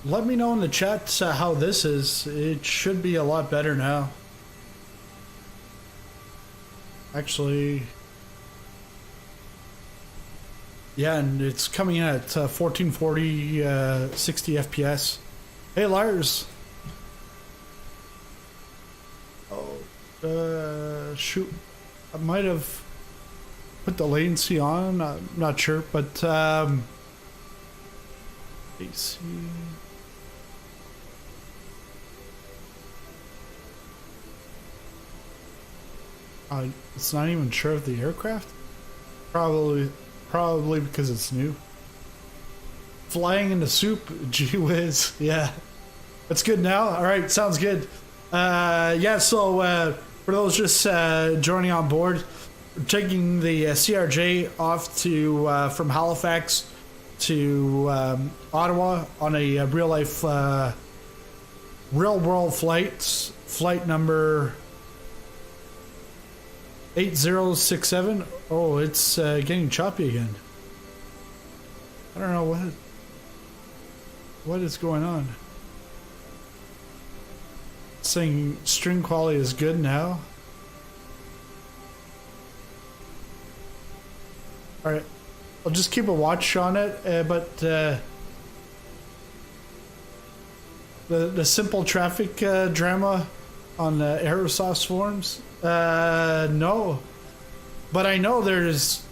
Let me know in the chat how this is. It should be a lot better now. Actually, yeah, and it's coming in at 1440, 60 FPS. Hey, Lars. Oh, shoot. I might have put the latency on. I'm not sure, but AC. It's not even sure of the aircraft. Probably because it's new. Flying into soup, gee whiz. Yeah, that's good now. All right, sounds good. Yeah. So for those just joining on board, we're taking the CRJ off to from Halifax to Ottawa on a real life, real world flight number 8067. Oh, it's getting choppy again. I don't know what is going on. It's saying string quality is good now. All right, I'll just keep a watch on it, but the simple traffic drama on the Aerosoft forums. No, but I know there's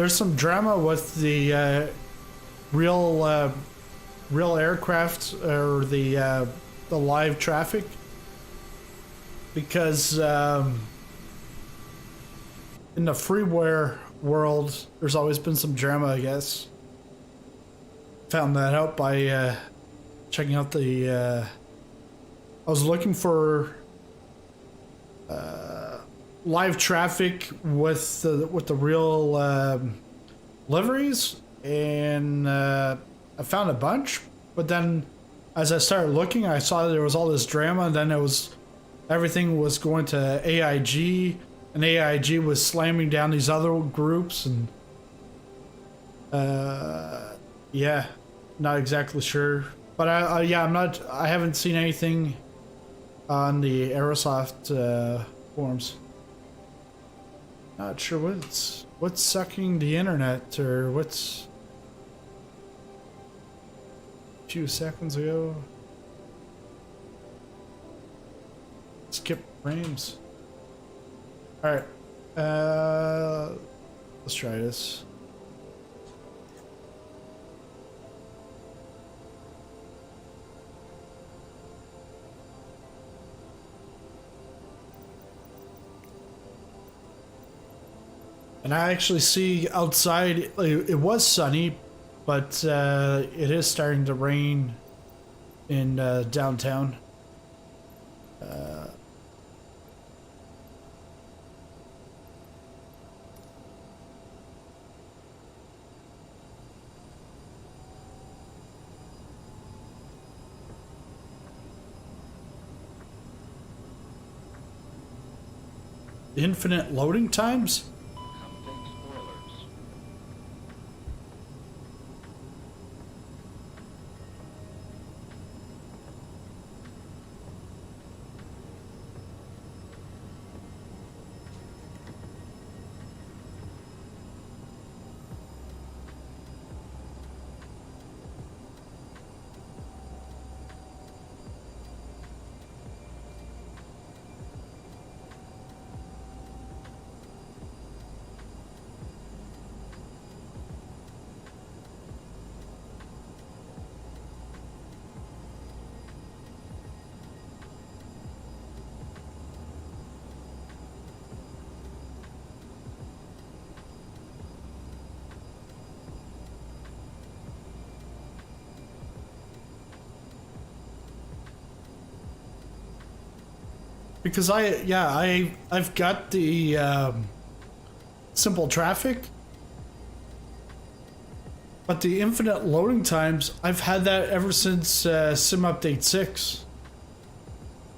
some drama with the real aircraft or the live traffic, because in the freeware world there's always been some drama, I guess. Found that out by checking out the I was looking for live traffic with the real liveries, and I found a bunch, but then as I started looking, I saw there was all this drama, and then everything was going to AIG, and AIG was slamming down these other groups, and yeah, not exactly sure, but I haven't seen anything on the Aerosoft forums. Not sure what's sucking the internet, or what's a few seconds ago. Skip frames. All right, let's try this. And I actually see outside, it was sunny, but it is starting to rain in downtown. Infinite loading times? Because I've got the simple traffic, but the infinite loading times, I've had that ever since Sim Update 6,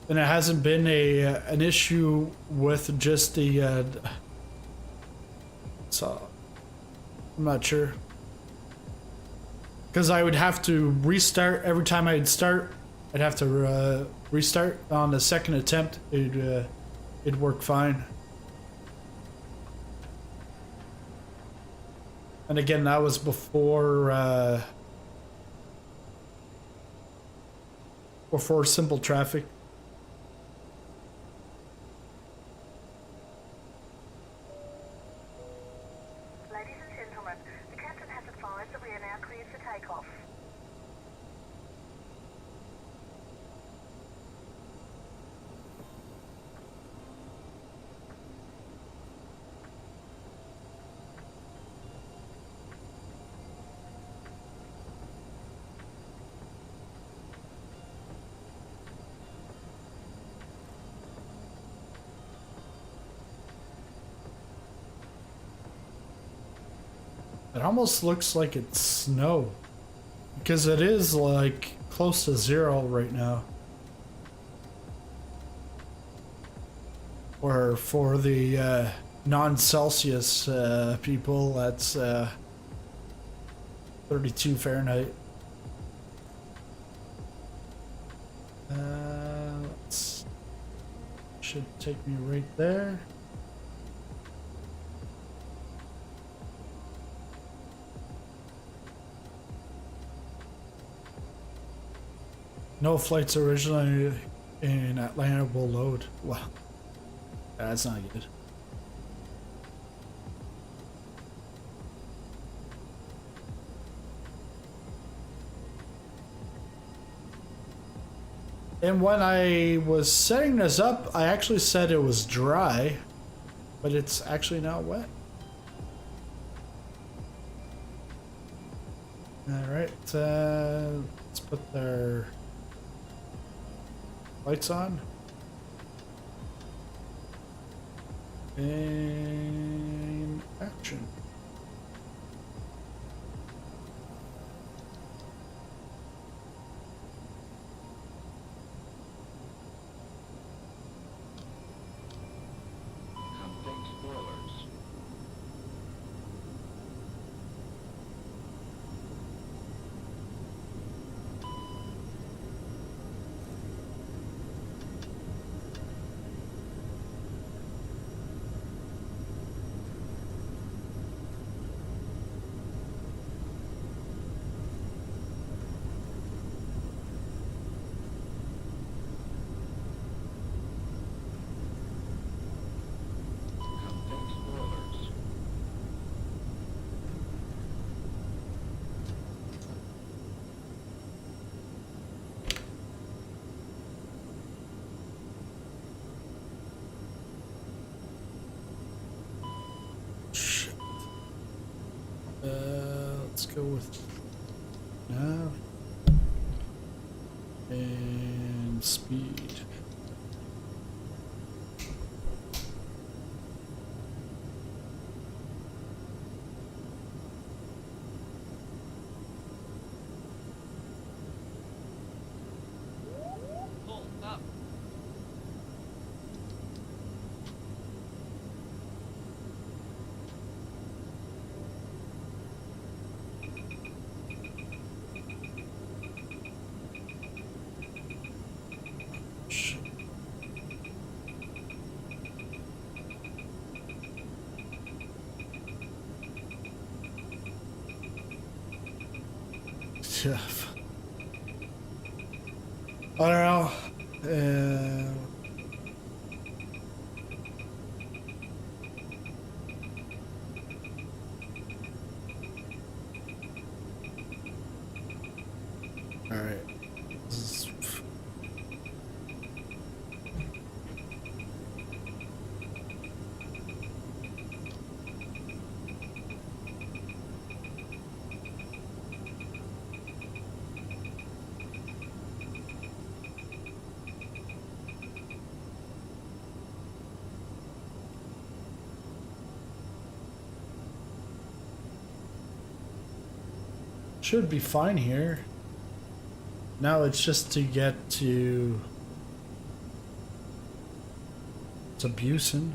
and it hasn't been an issue with just the so I'm not sure. because I would have to restart every time I'd start. I'd have to restart on the second attempt. It'd work fine. And again, that was before simple traffic. Ladies and gentlemen, the captain has advised that we are now cleared for takeoff. It almost looks like it's snow, because it is like close to 0 right now. Or for the non-Celsius people, that's 32 Fahrenheit. Should take me right there. No flights originally in Atlanta will load. Wow, that's not good. And when I was setting this up, I actually said it was dry, but it's actually not wet. All right, let's put their lights on. And action. Let's go with nav and speed. I don't know. All right. Should be fine here. Now it's just to get to Busen.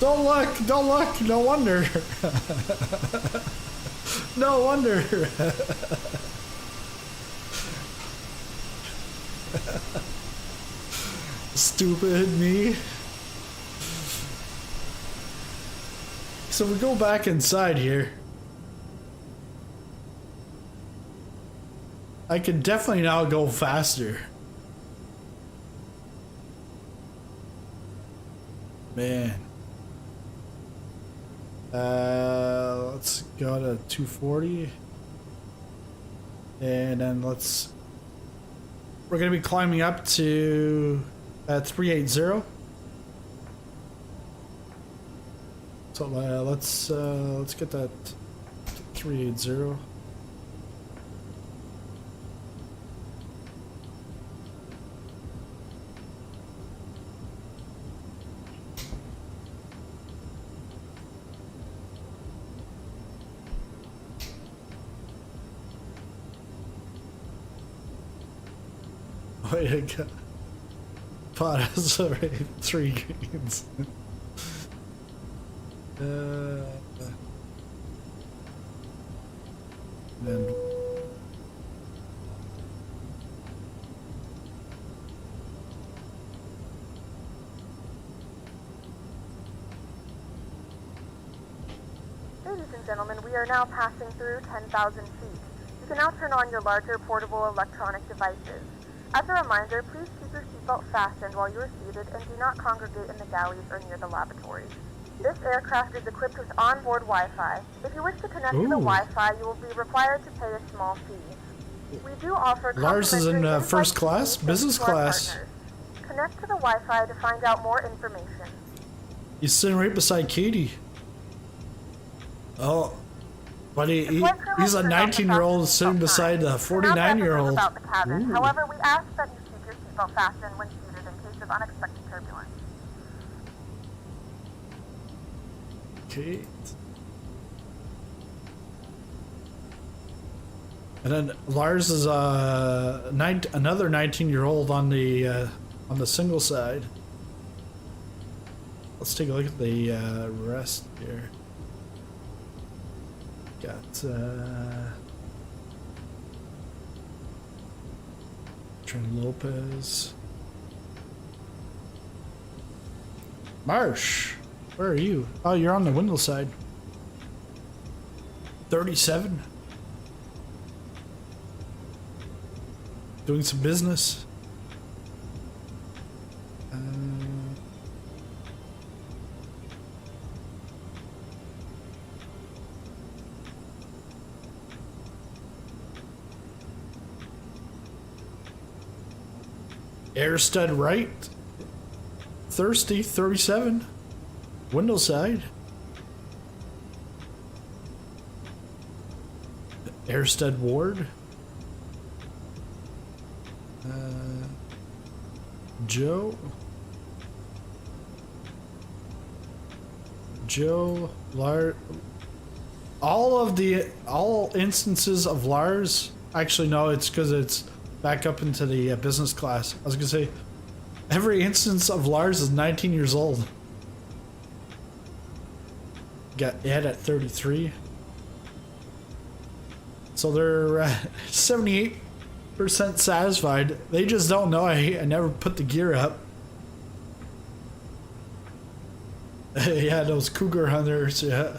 Don't look, don't look, no wonder. No wonder. Stupid me. So we go back inside here. I can definitely now go faster. Man. Let's go to 240. And then we're gonna be climbing up to 380. So let's get that 380. Wait, I got pot is already 3 greens. Then Ladies and gentlemen, we are now passing through 10,000 feet. You can now turn on your larger portable electronic devices. As a reminder, please keep your seatbelt fastened while you are seated and do not congregate in the galleys or near the lavatories. This aircraft is equipped with onboard Wi-Fi. If you wish to connect to the Wi-Fi, you will be required to pay a small fee. We do offer Lars is in complimentary first in-flight class, communication business to our class. partners. Connect to the Wi-Fi to find out more information. He's sitting right beside Katie. Oh, but he's a 19-year-old sitting beside a 49-year-old. However, we ask that you keep your seatbelt fastened when seated in case of unexpected turbulence. Okay. And then Lars is another 19-year-old on the single side. Let's take a look at the rest here. Got Trent Lopez. Marsh, where are you? Oh, you're on the window side. 37. Doing some business. Air stud right. Thirsty 37. Window side. Air stud Ward. Joe. All instances of Lars. Actually, no, it's because it's back up into the business class. I was gonna say, every instance of Lars is 19 years old. Got Ed at 33. So they're 78% satisfied. They just don't know I never put the gear up. Yeah, those cougar hunters, yeah.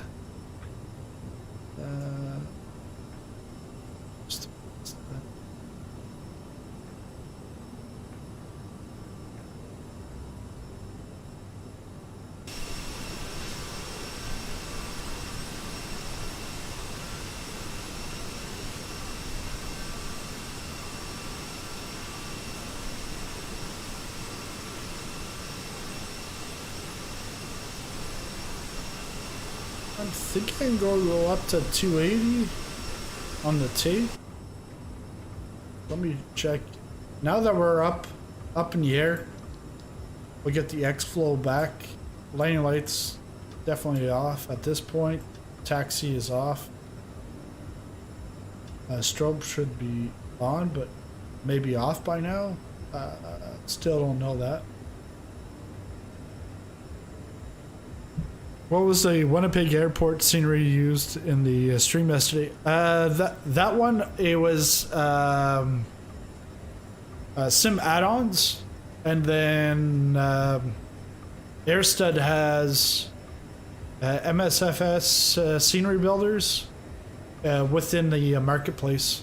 I think I can go up to 280 on the tape. Let me check. Now that we're up in the air, we get the X-Flow back. Landing lights definitely off at this point. Taxi is off. Strobe should be on, but maybe off by now. Still don't know that. What was the Winnipeg airport scenery used in the stream yesterday? That one, it was sim add-ons, and then Airstud has MSFS scenery builders within the marketplace.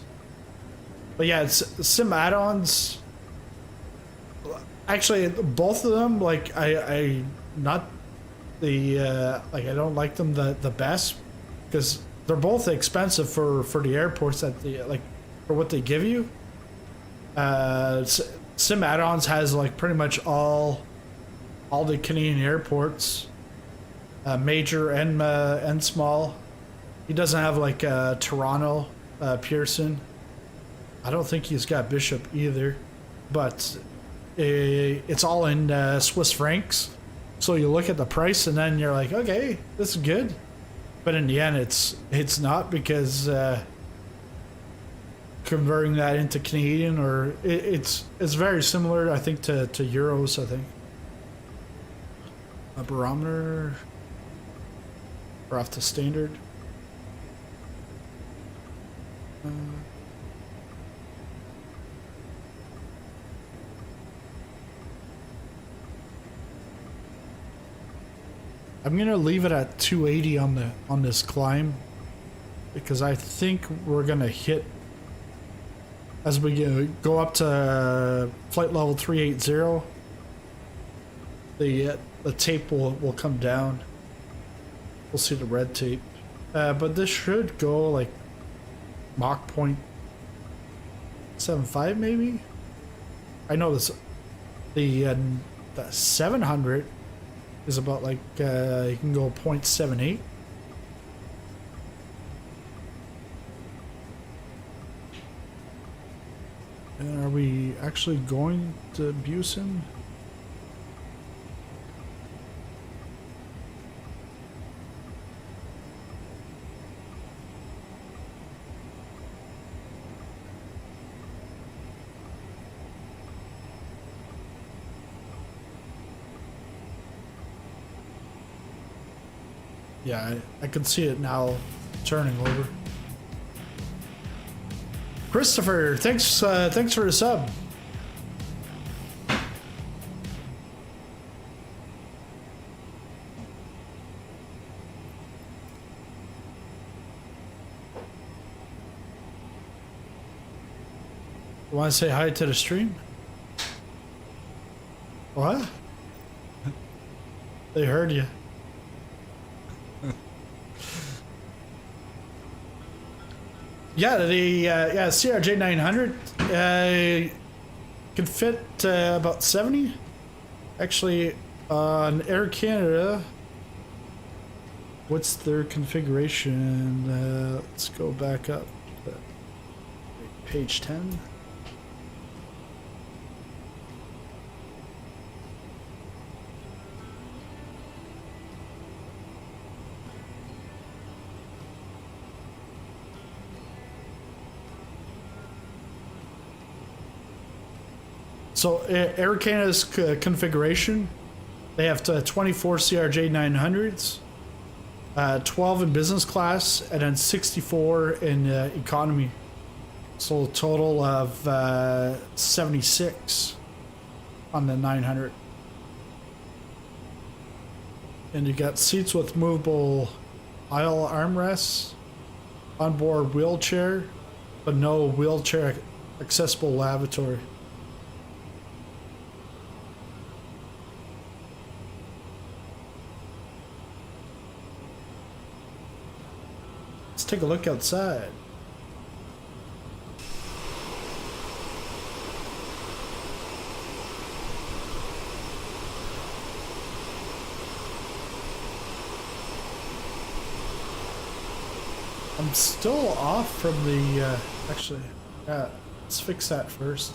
But yeah, it's sim add-ons. Actually, both of them, like I not the like I don't like them the best because they're both expensive for the airports that the like for what they give you. Sim add-ons has like pretty much all the Canadian airports, major and small. He doesn't have like Toronto, Pearson. I don't think he's got Bishop either, but it's all in Swiss francs. So you look at the price and then you're like, okay, this is good. But in the end, it's not because converting that into Canadian or it's very similar, I think, to euros. I think a barometer or off the standard. I'm gonna leave it at 280 on this climb because I think we're gonna hit as we go up to flight level 380. The tape will come down. We'll see the red tape, but this should go like Mach 0.75 maybe. I know this the 700 is about like you can go 0.78. And are we actually going to Busan? Yeah, I can see it now turning over. Christopher, thanks for the sub. You want to say hi to the stream? What? They heard you. Yeah, the CRJ-900 can fit about 70. Actually, on Air Canada, what's their configuration? Let's go back up to page 10. So Air Canada's configuration, they have 24 CRJ-900s, 12 in business class, and then 64 in economy. So a total of 76 on the 900. And you got seats with movable aisle armrests, onboard wheelchair, but no wheelchair accessible lavatory. Take a look outside. I'm still off from the actually, yeah, let's fix that first.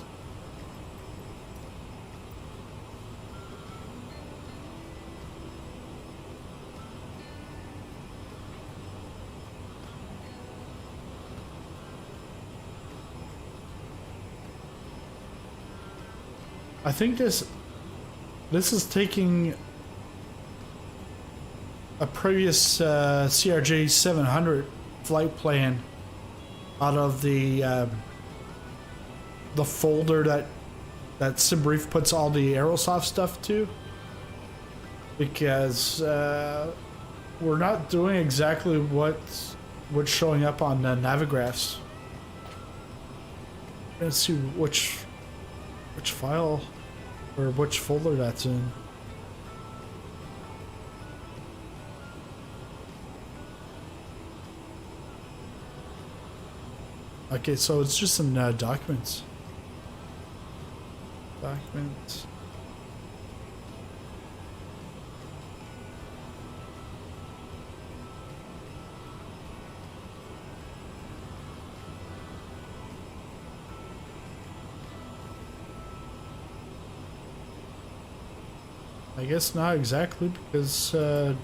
I think this is taking a previous CRJ-900 flight plan out of the folder that SimBrief puts all the Aerosoft stuff to, because we're not doing exactly what's showing up on the Navigraphs. Let's see which file or which folder that's in. Okay, so it's just in documents. Documents. I guess not exactly, because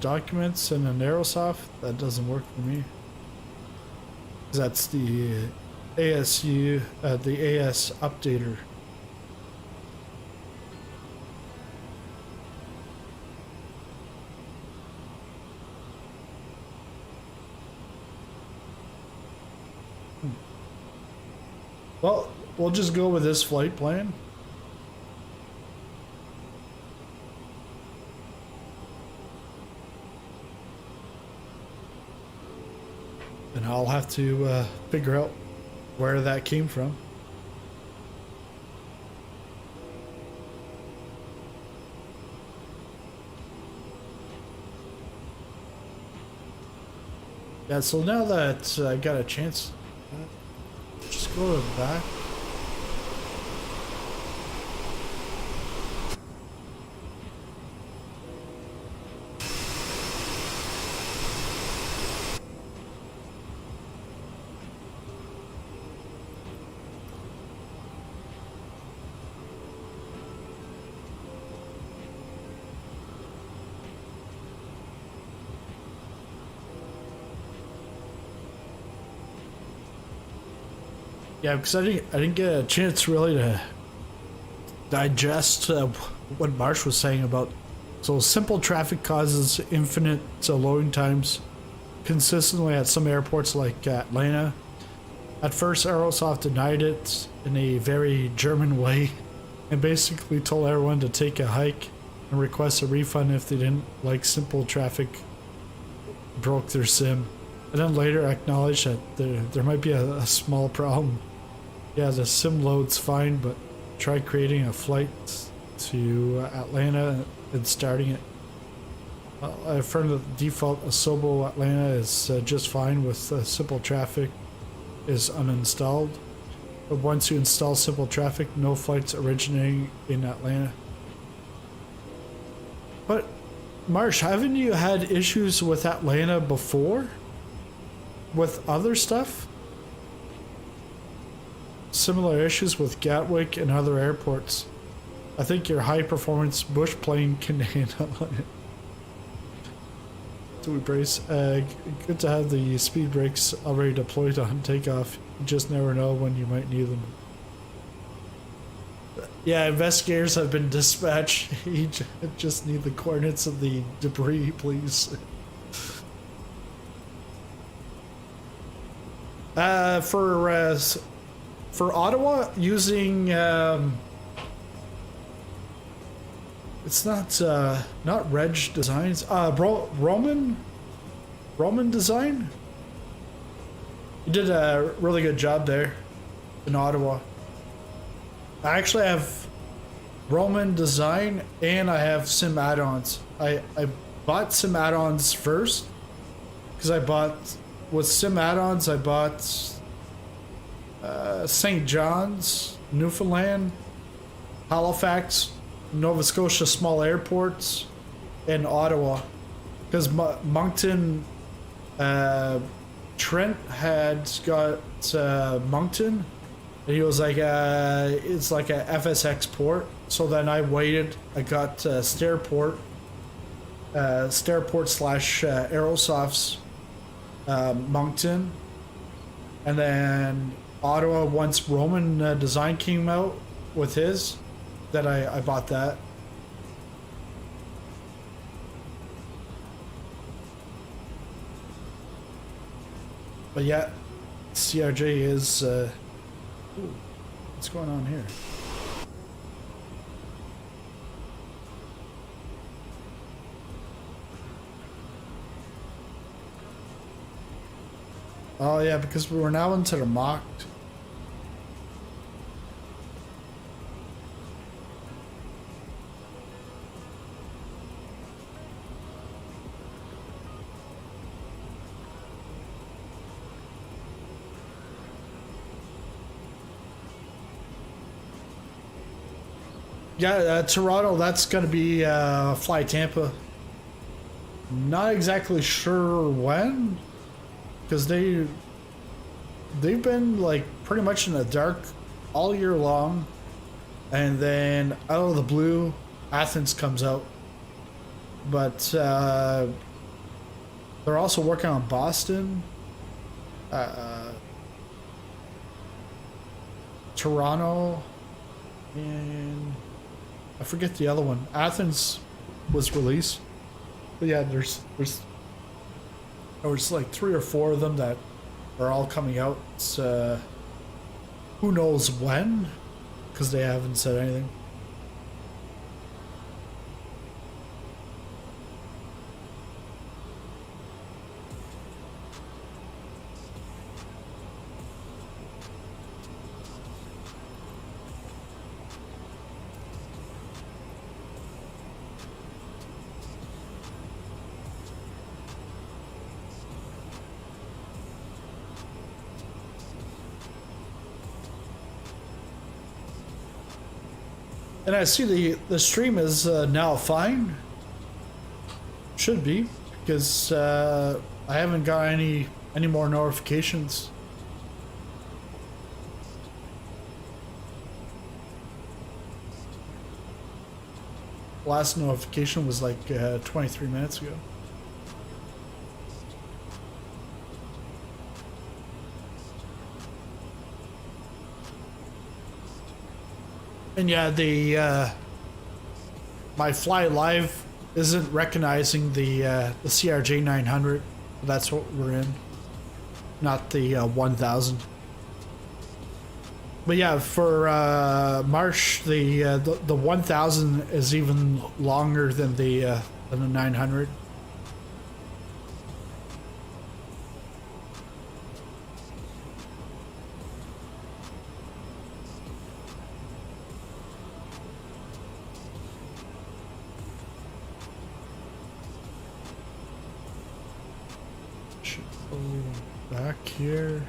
documents and an Aerosoft, that doesn't work for me. That's the ASU, the AS updater. Well, we'll just go with this flight plan. And I'll have to figure out where that came from. Yeah, so now that I got a chance, just go to the back. Yeah, because I didn't get a chance really to digest what Marsh was saying about. So simple traffic causes infinite loading times consistently at some airports like Atlanta. At first, Aerosoft denied it in a very German way and basically told everyone to take a hike and request a refund if they didn't like simple traffic broke their sim. And then later acknowledged that there might be a small problem. Yeah, the sim load's fine, but try creating a flight to Atlanta and starting it. I found the default Asobo Atlanta is just fine with simple traffic is uninstalled. But once you install simple traffic, no flights originating in Atlanta. But Marsh, haven't you had issues with Atlanta before? With other stuff? Similar issues with Gatwick and other airports. I think your high performance bush plane can handle it. Do we brace? Good to have the speed brakes already deployed on takeoff. You just never know when you might need them. Yeah, investigators have been dispatched. You just need the coordinates of the debris, please. For Ottawa, using it's not Reg Designs, Roman Design. You did a really good job there in Ottawa. I actually have Roman Design and I have Sim add-ons. I bought Sim add-ons first because with Sim add-ons I bought St. John's, Newfoundland, Halifax, Nova Scotia small airports, and Ottawa. Because Moncton, Trent had got Moncton, and he was like, it's like a FSX port. So then I waited, I got Starport / Aerosoft's Moncton, and then Ottawa, once Roman Design came out with his, then I bought that. But yeah, CRJ is. Ooh, what's going on here? Oh yeah, because we're now into the mocked. Yeah, Toronto, that's going to be Fly Tampa. Not exactly sure when, because they've been like pretty much in the dark all year long, and then out of the blue, Athens comes out. But they're also working on Boston, Toronto, and I forget the other one. Athens was released, but yeah, there was like 3 or 4 of them that are all coming out. Who knows when, because they haven't said anything. And I see the stream is now fine. Should be, because I haven't got any more notifications. Last notification was like 23 minutes ago. And yeah, my Fly Live isn't recognizing the CRJ-900. That's what we're in, not the 1000. But yeah, for March, the 1000 is even longer than the 900. Back here.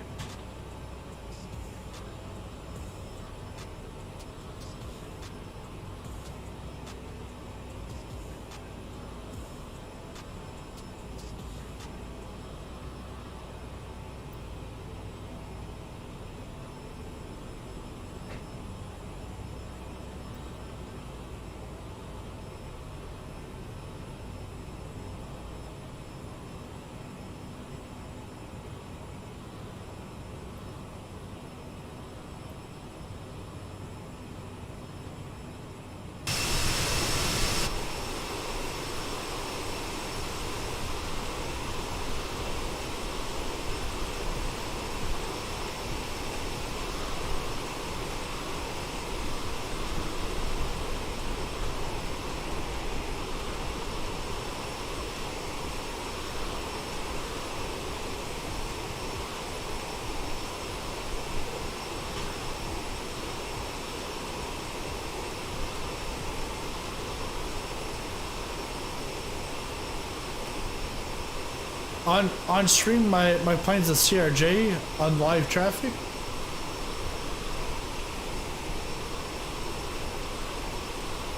On stream, my plane's a CRJ on live traffic.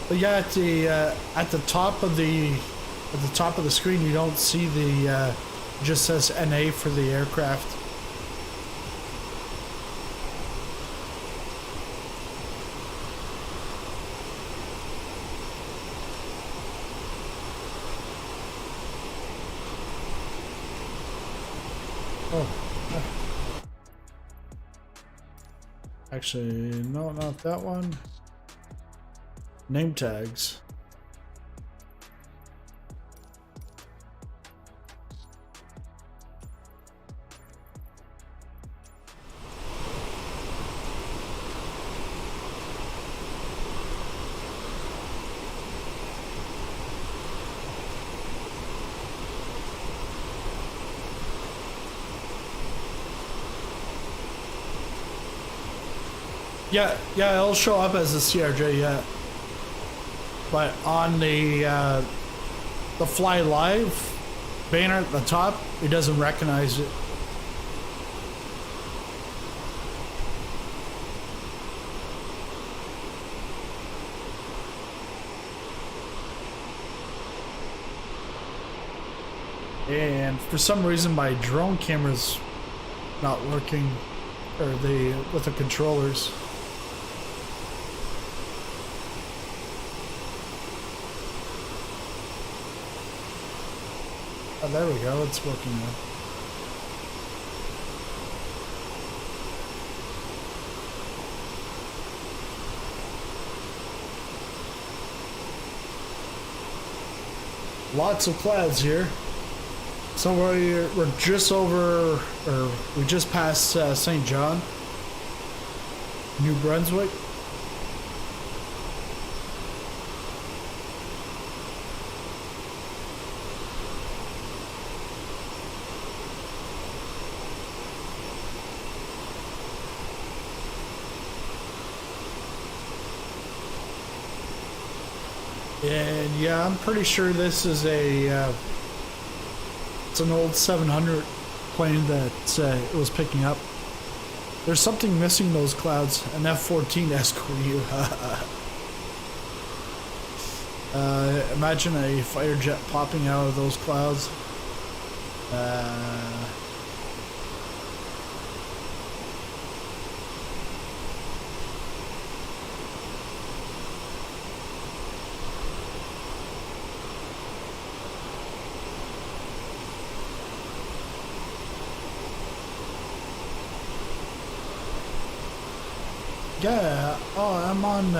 But yeah, at the top of the screen, you don't see the just says NA for the aircraft. Actually, no, not that one. Name tags. Yeah, it'll show up as a CRJ, yeah. But on the Fly Live banner at the top, it doesn't recognize it. And for some reason my drone camera's not working, or with the controllers. Oh, there we go, it's working now. Lots of clouds here. So we're just over, or we just passed St. John, New Brunswick. And yeah, I'm pretty sure this is it's an old 700 plane that it was picking up. There's something missing in those clouds. An F-14 escort you. Imagine a fighter jet popping out of those clouds. Yeah, oh, I'm on,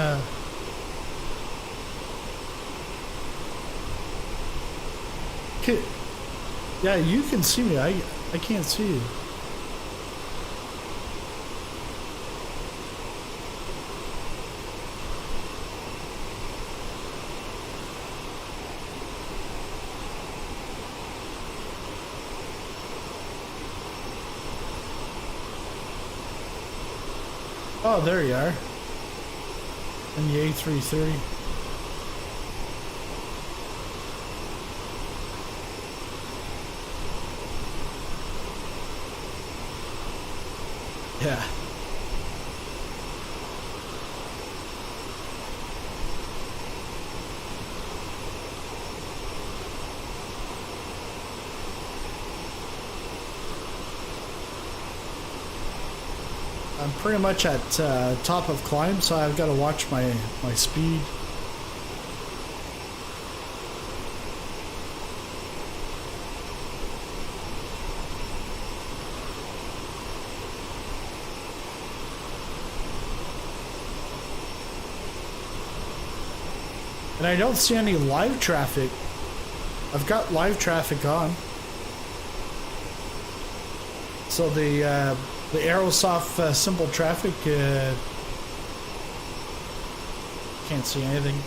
yeah, you can see me, I can't see you. Oh, there you are. And the A330. Yeah. I'm pretty much at top of climb, so I've got to watch my speed. And I don't see any live traffic. I've got live traffic on. So the Aerosoft simple traffic, can't see anything.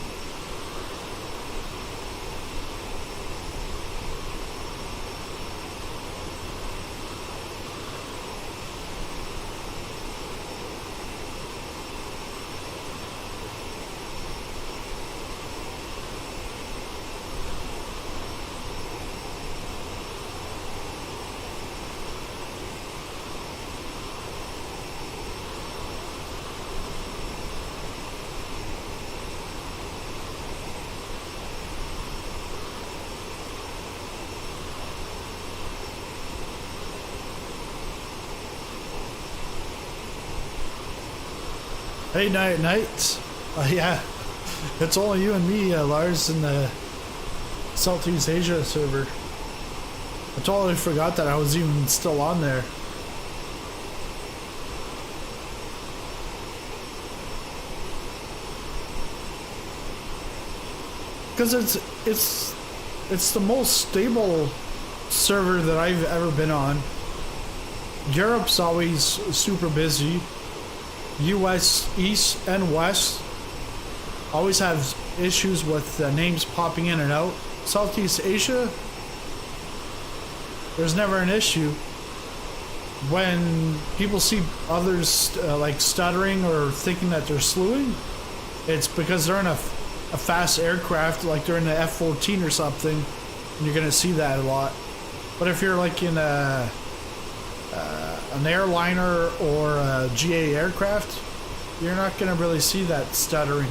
Hey, night. Yeah, it's only you and me, Lars, in the Southeast Asia server. I totally forgot that I was even still on there. Because it's the most stable server that I've ever been on. Europe's always super busy. US East and West always have issues with names popping in and out. Southeast Asia, there's never an issue. when people see others like stuttering or thinking that they're slewing, it's because they're in a fast aircraft, like they're in the F-14 or something, and you're gonna see that a lot. But if you're like in an airliner or a GA aircraft, you're not gonna really see that stuttering.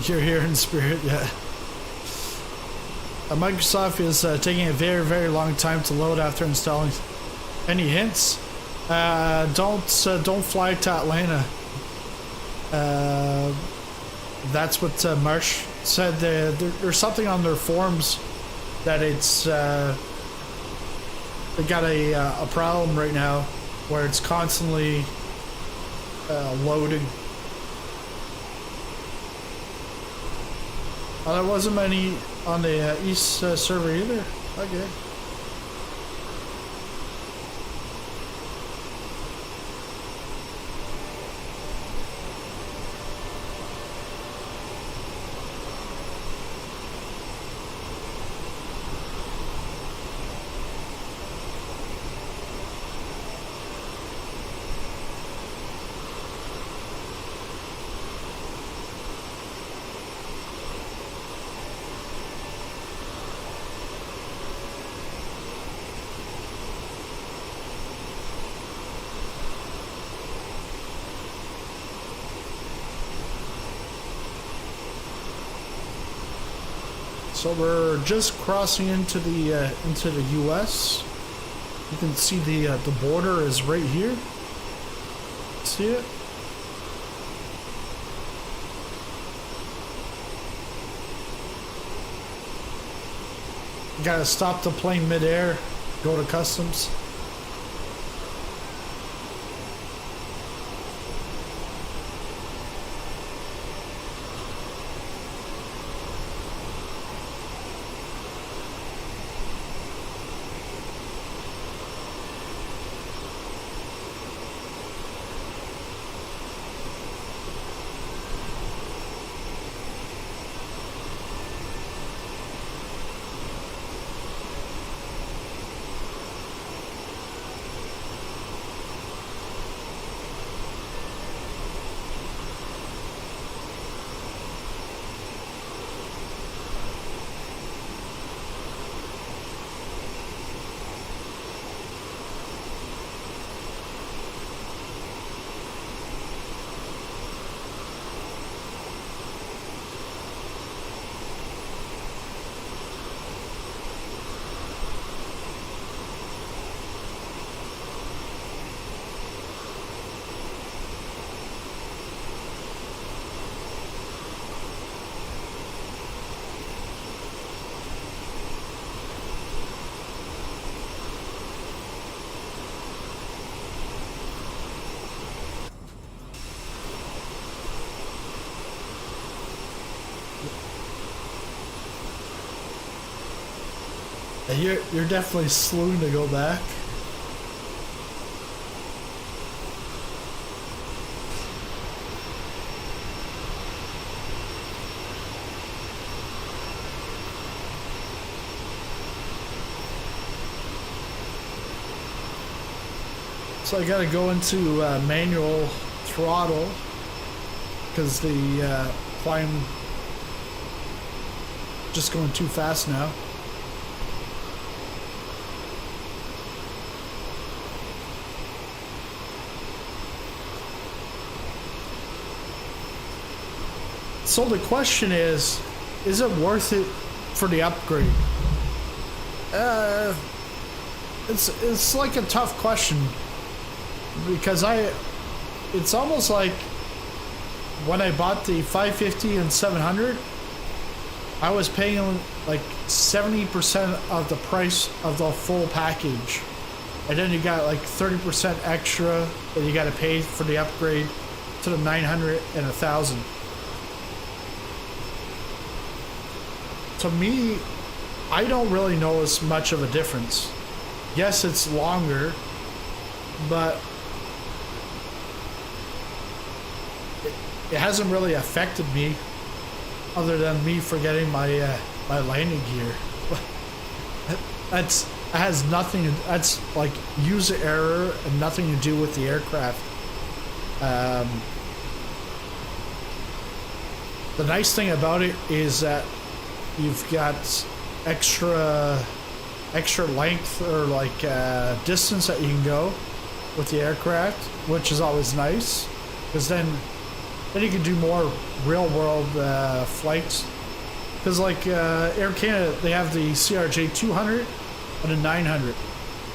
You're here in spirit, yeah. Microsoft is taking a very, very long time to load after installing. Any hints? Don't fly to Atlanta. That's what Marsh said. There's something on their forums that it's they got a problem right now where it's constantly loading. There wasn't many on the East server either. Okay. So we're just crossing into the U.S. You can see the border is right here. See it? You gotta stop the plane midair, go to customs. You're definitely slewing to go back. So I gotta go into manual throttle because the climb just going too fast now. So the question is it worth it for the upgrade? It's like a tough question because it's almost like when I bought the 550 and 700, I was paying like 70% of the price of the full package, and then you got like 30% extra that you got to pay for the upgrade to the 900 and 1000. To me, I don't really notice much of a difference. Yes, it's longer, but it hasn't really affected me I forgetting my my landing gear. has nothing. That's like user error and nothing to do with the aircraft. The nice thing about it is that you've got extra length or like distance that you can go with the aircraft, which is always nice, because then you can do more real world flights. Because like Air Canada, they have the CRJ-200 and a 900.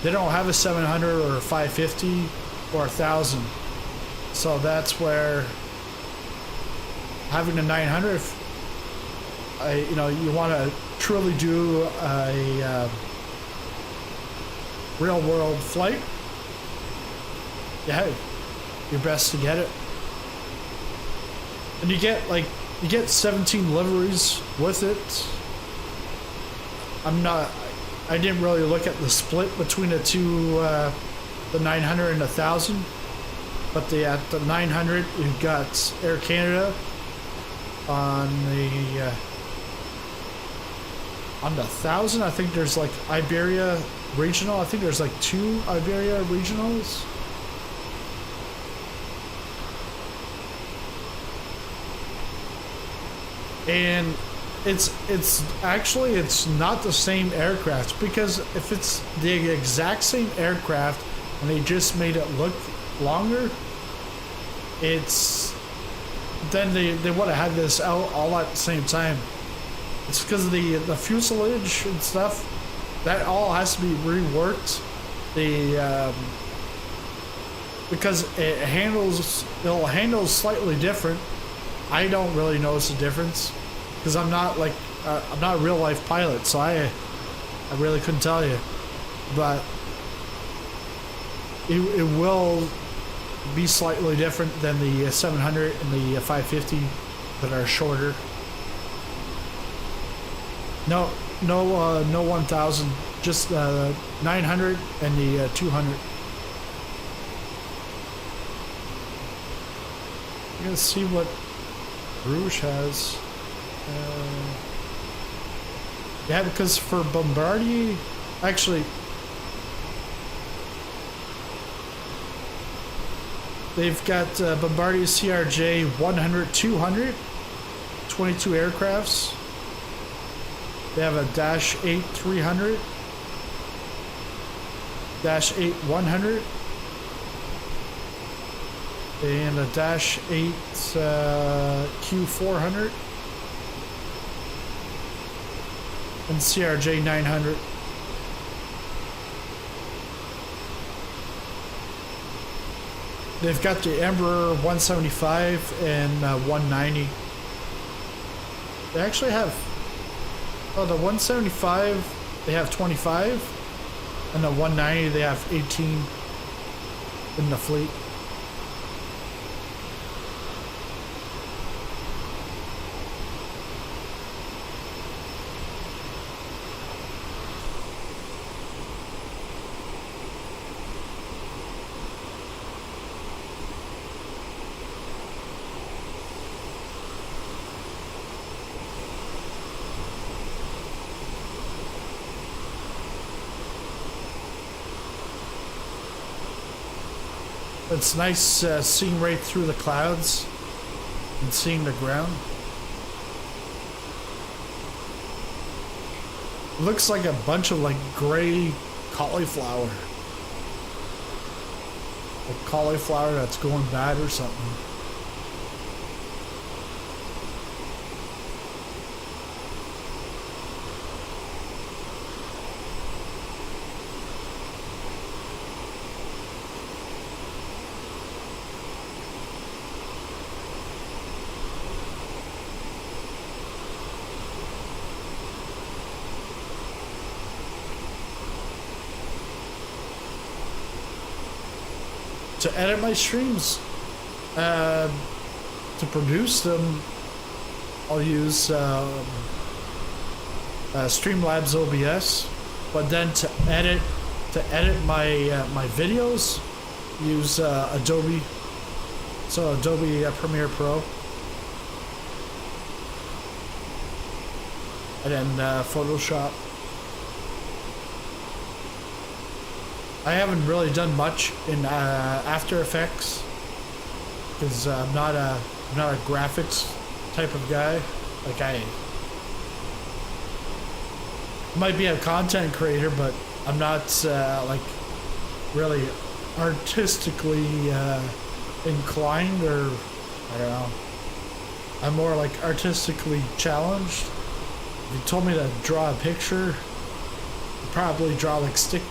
They don't have a 700 or a 550 or 1000. So that's where having a 900, if you want to truly do a real world flight, yeah, your best to get it. And you get 17 liveries with it. I didn't really look at the split between the two, the 900 and the 1000, but at the 900 you've got Air Canada. On the 1000, I think there's like Iberia regional. I think there's like 2 Iberia regionals. And it's not the same aircraft, because if it's the exact same aircraft and they just made it look longer, then they would have had this out all at the same time. It's because of the fuselage and stuff, that all has to be reworked. Because it'll handle slightly different. I don't really notice the difference because I'm not a real life pilot, so I really couldn't tell you. But it will be slightly different than the 700 and the 550 that are shorter. No 1000, just 900 and the 200. I'm gonna see what Rouge has. Yeah, because for Bombardier, actually, they've got Bombardier CRJ-900, 22 aircrafts. They have a Dash 8-300, Dash 8-100, and a Dash 8 Q400, and CRJ-900. They've got the Embraer 175 and 190. They actually have, the 175 they have 25, and the 190 they have 18 in the fleet. It's nice seeing right through the clouds and seeing the ground. It looks like a bunch of like gray cauliflower. Like cauliflower that's going bad or something. To edit my streams, to produce them, I'll use Streamlabs OBS. But then to edit my my videos, use Adobe. So Adobe Premiere Pro, and then Photoshop. I haven't really done much in After Effects because I'm not a graphics type of guy. Like I might be a content creator, but I'm not like really artistically inclined, or I don't know. I'm more like artistically challenged. If you told me to draw a picture, I'd probably draw like stick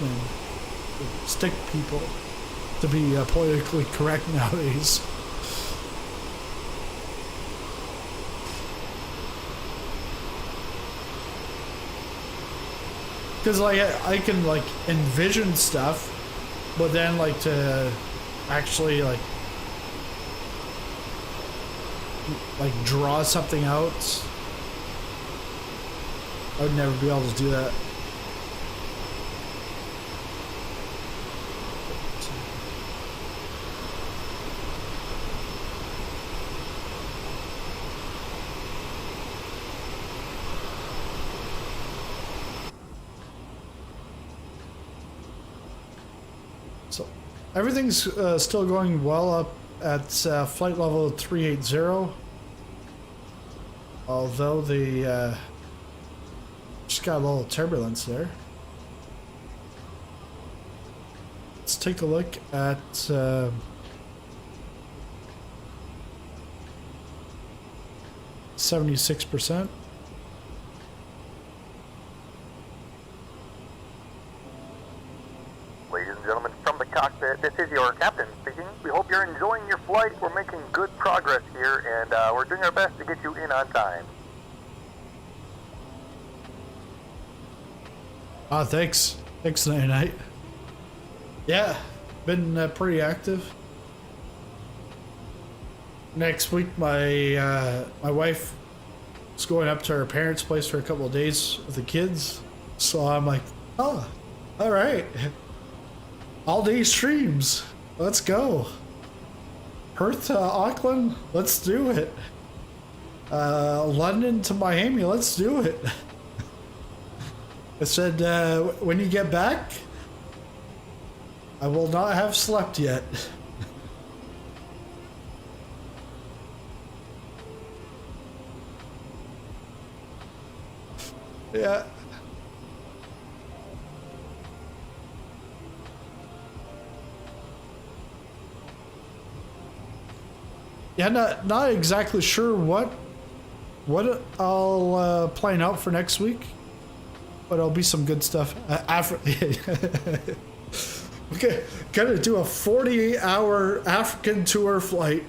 people, to be politically correct nowadays. Because like I can like envision stuff, but then like to actually like draw something out, I would never be able to do that. So everything's still going well up at flight level 380. Although the just got a little turbulence there. Let's take a look at 76%. Ladies and gentlemen, from the cockpit, this is your captain speaking. We hope you're enjoying your flight. We're making good progress here, and we're doing our best to get you in on time. Ah, thanks. Thanks, Night. Yeah, been pretty active. Next week, my wife is going up to her parents' place for a couple of days with the kids. So I'm like, oh, all right. All day streams. Let's go. Perth to Auckland. Let's do it. London to Miami. Let's do it. I said, when you get back, I will not have slept yet. Yeah. Yeah, not exactly sure what I'll plan out for next week, but it'll be some good stuff. Okay, gonna do a 48-hour African tour flight.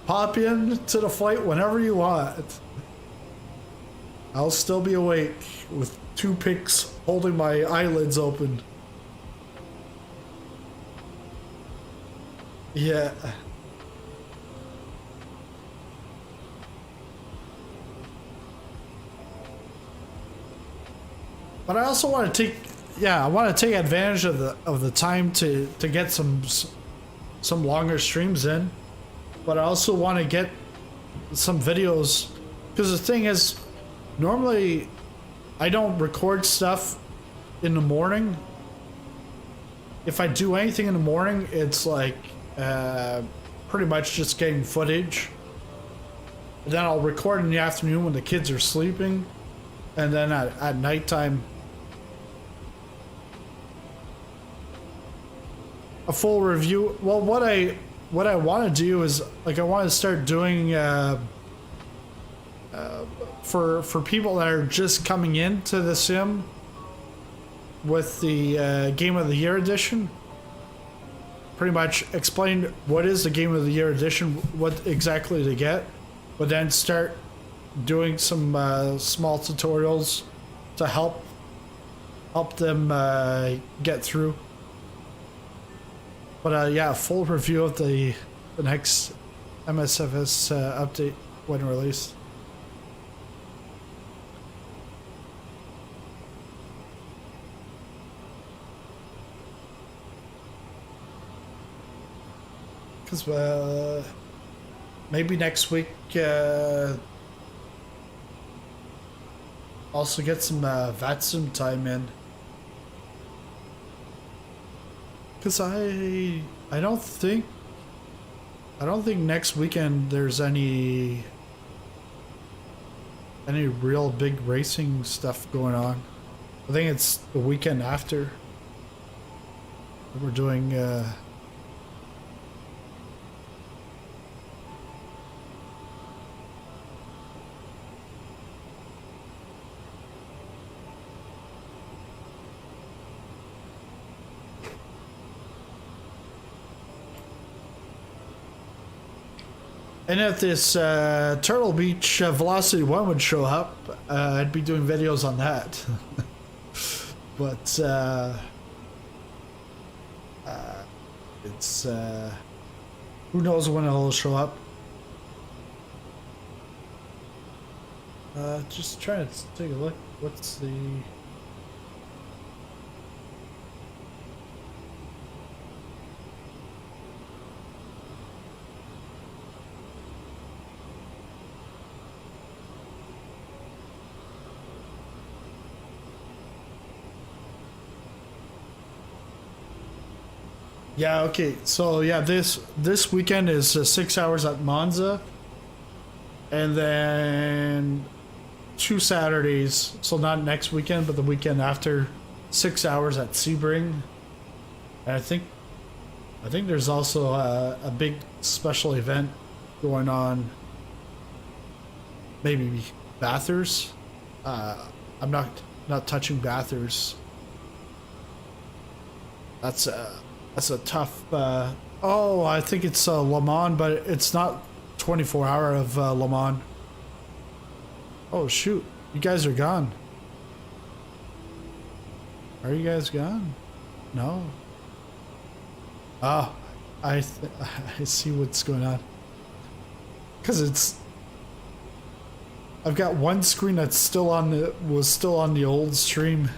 Pop in to the flight whenever you want. I'll still be awake with toothpicks holding my eyelids open. Yeah. But I also want to take, I want to take advantage of the time to get some longer streams in. But I also want to get some videos, because the thing is, normally I don't record stuff in the morning. If I do anything in the morning, it's like pretty much just getting footage. And then I'll record in the afternoon when the kids are sleeping, and then at nighttime a full review. Well, what I want to do is, like, I want to start doing for people that are just coming into the sim with the Game of the Year edition. Pretty much explain what is the Game of the Year edition, what exactly to get, but then start doing some small tutorials to help them get through. But yeah, full review of the next MSFS update when released. Because maybe next week also get some VATSIM time in. Cause I don't think next weekend there's any real big racing stuff going on. I think it's the weekend after. We're doing and if this Turtle Beach Velocity 1 would show up, I'd be doing videos on that. But it's who knows when it'll show up. Just trying to take a look. What's the... Yeah, okay. So yeah, this weekend is 6 hours at Monza, and then 2 Saturdays. So not next weekend, but the weekend after, 6 hours at Sebring. And I think there's also a big special event going on. Maybe Bathurst. I'm not touching Bathurst. That's a tough, oh, I think it's Le Mans, but it's not 24 hour of Le Mans. Oh shoot, you guys are gone. Are you guys gone? No. Ah, I see what's going on. Cause I've got one screen that's still was still on the old stream,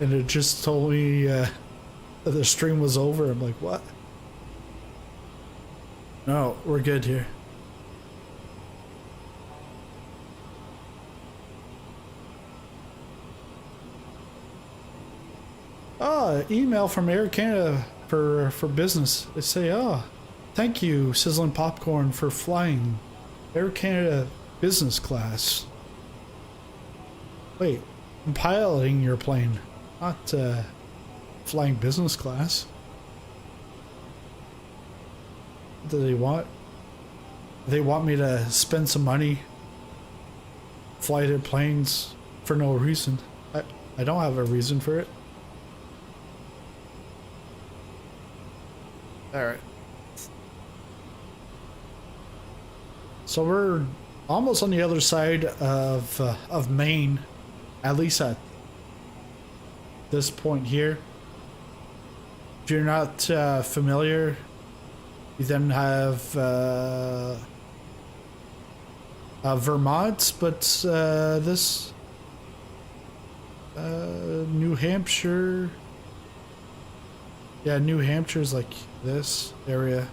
and it just told me the stream was over. I'm like, what? No, we're good here. Oh, email from Air Canada for business. They say, oh, thank you, Sizzling Popcorn, for flying Air Canada business class. Wait, I'm piloting your plane, not flying business class. What do they want? They want me to spend some money, fly their planes for no reason. I don't have a reason for it. Alright. So we're almost on the other side of Maine, at least at this point here. If you're not familiar, you then have Vermont, but this New Hampshire, yeah, New Hampshire's like this area.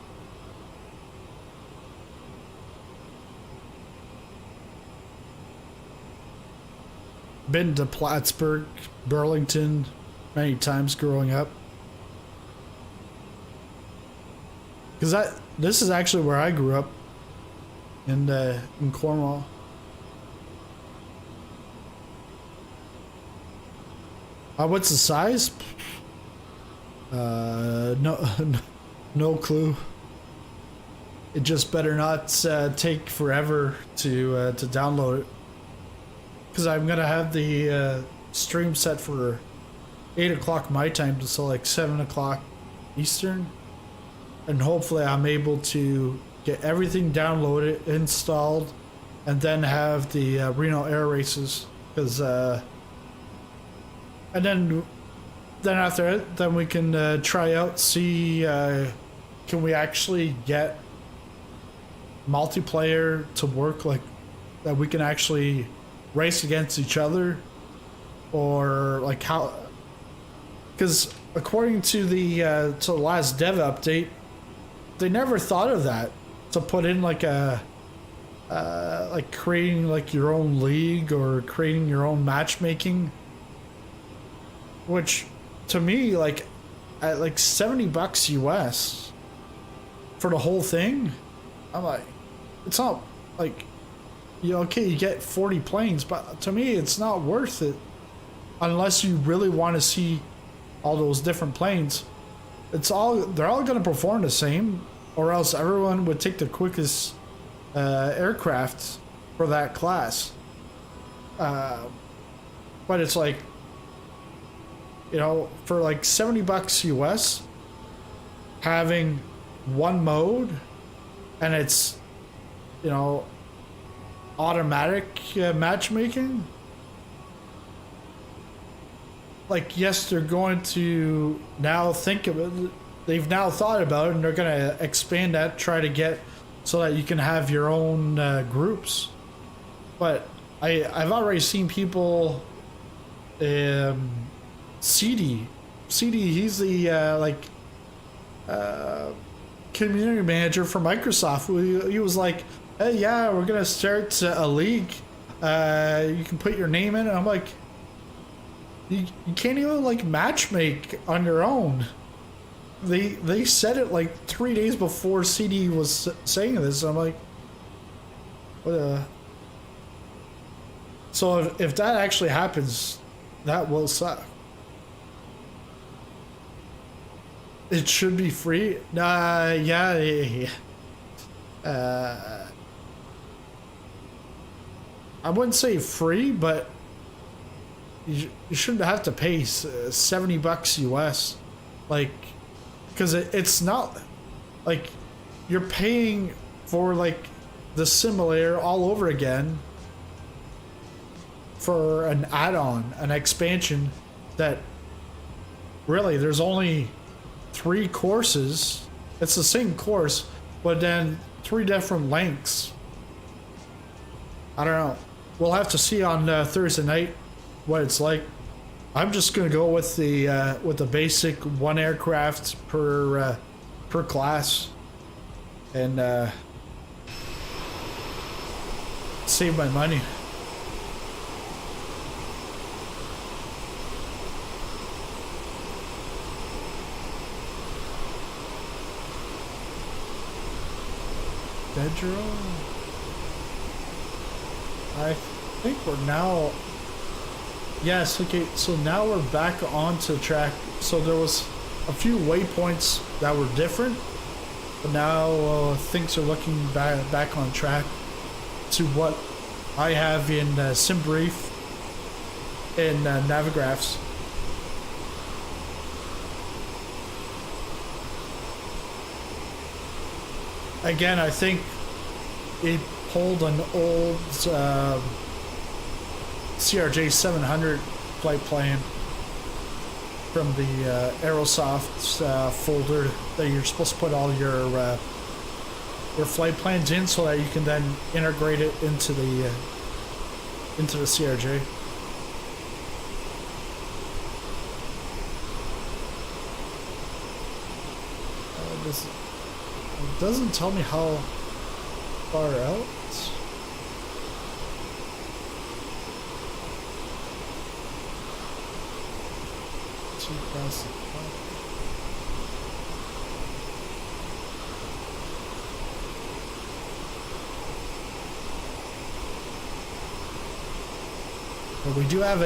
Been to Plattsburgh, Burlington many times growing up. Because this is actually where I grew up, in Cornwall. What's the size? No clue. It just better not take forever to download it, because I'm gonna have the stream set for 8 o'clock my time, so like 7 o'clock Eastern. And hopefully I'm able to get everything downloaded, installed, and then have the Reno Air Races. Because, and then after it, then we can try out, see, can we actually get multiplayer to work, like that we can actually race against each other, or like how? Because according to the last dev update, they never thought of that, to put in like like creating like your own league or creating your own matchmaking, which to me, like, at like $70 US for the whole thing. I'm like, it's not like, okay, you get 40 planes, but to me, it's not worth it unless you really want to see all those different planes. They're all going to perform the same, or else everyone would take the quickest aircraft for that class. But it's like, for like $70 US, having one mode, and it's, automatic matchmaking. Like, yes, they're going to now think of it. They've now thought about it, and they're going to expand that, try to get so that you can have your own groups. But I've already seen people. CD, he's the community manager for Microsoft. He was like, hey, yeah, we're gonna start a league. You can put your name in, and I'm like, you can't even like matchmake on your own. They said it like 3 days before CD was saying this. I'm like, what? So if that actually happens, that will suck. It should be free. Yeah. I wouldn't say free, but you shouldn't have to pay $70 US, like, because it's not like you're paying for like the simulator all over again for an add-on, an expansion that really there's only 3 courses. It's the same course, but then 3 different lengths. I don't know. We'll have to see on Thursday night what it's like. I'm just gonna go with the basic 1 aircraft per class, and save my money. Bedroom. I think we're now. Yes, okay, so now we're back onto track. So there was a few waypoints that were different, but now things are looking back on track to what I have in SimBrief and Navigraphs. Again, I think it pulled an old CRJ-900 flight plan from the Aerosoft folder that you're supposed to put all your flight plans in, so that you can then integrate it into the CRJ. It doesn't tell me how far out. But we do have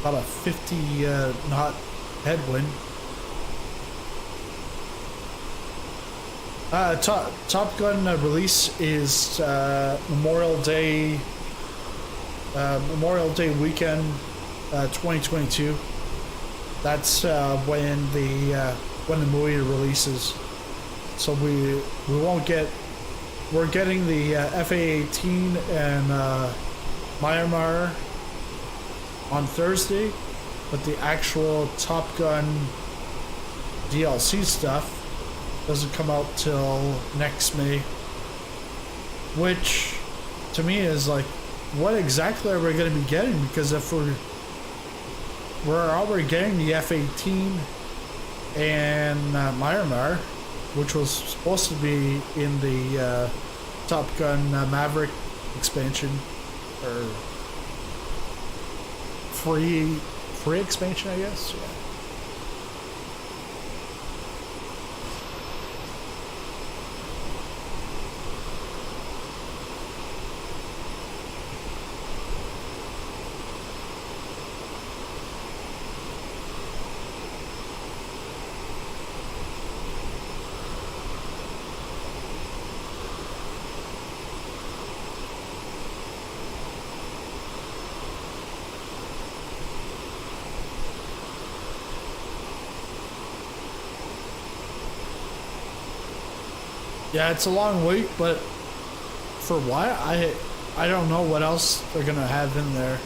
about a 50 knot headwind. Top Gun release is Memorial Day weekend 2022. That's when the movie releases. So we won't get. We're getting the FA-18 and Myanmar on Thursday, but the actual Top Gun DLC stuff doesn't come out till next May, which to me is like, what exactly are we going to be getting? Because if we're already getting the F-18 and Myanmar, which was supposed to be in the Top Gun Maverick expansion, or free expansion, I guess. Yeah. Yeah, it's a long wait, but for what? I don't know what else they're gonna have in there.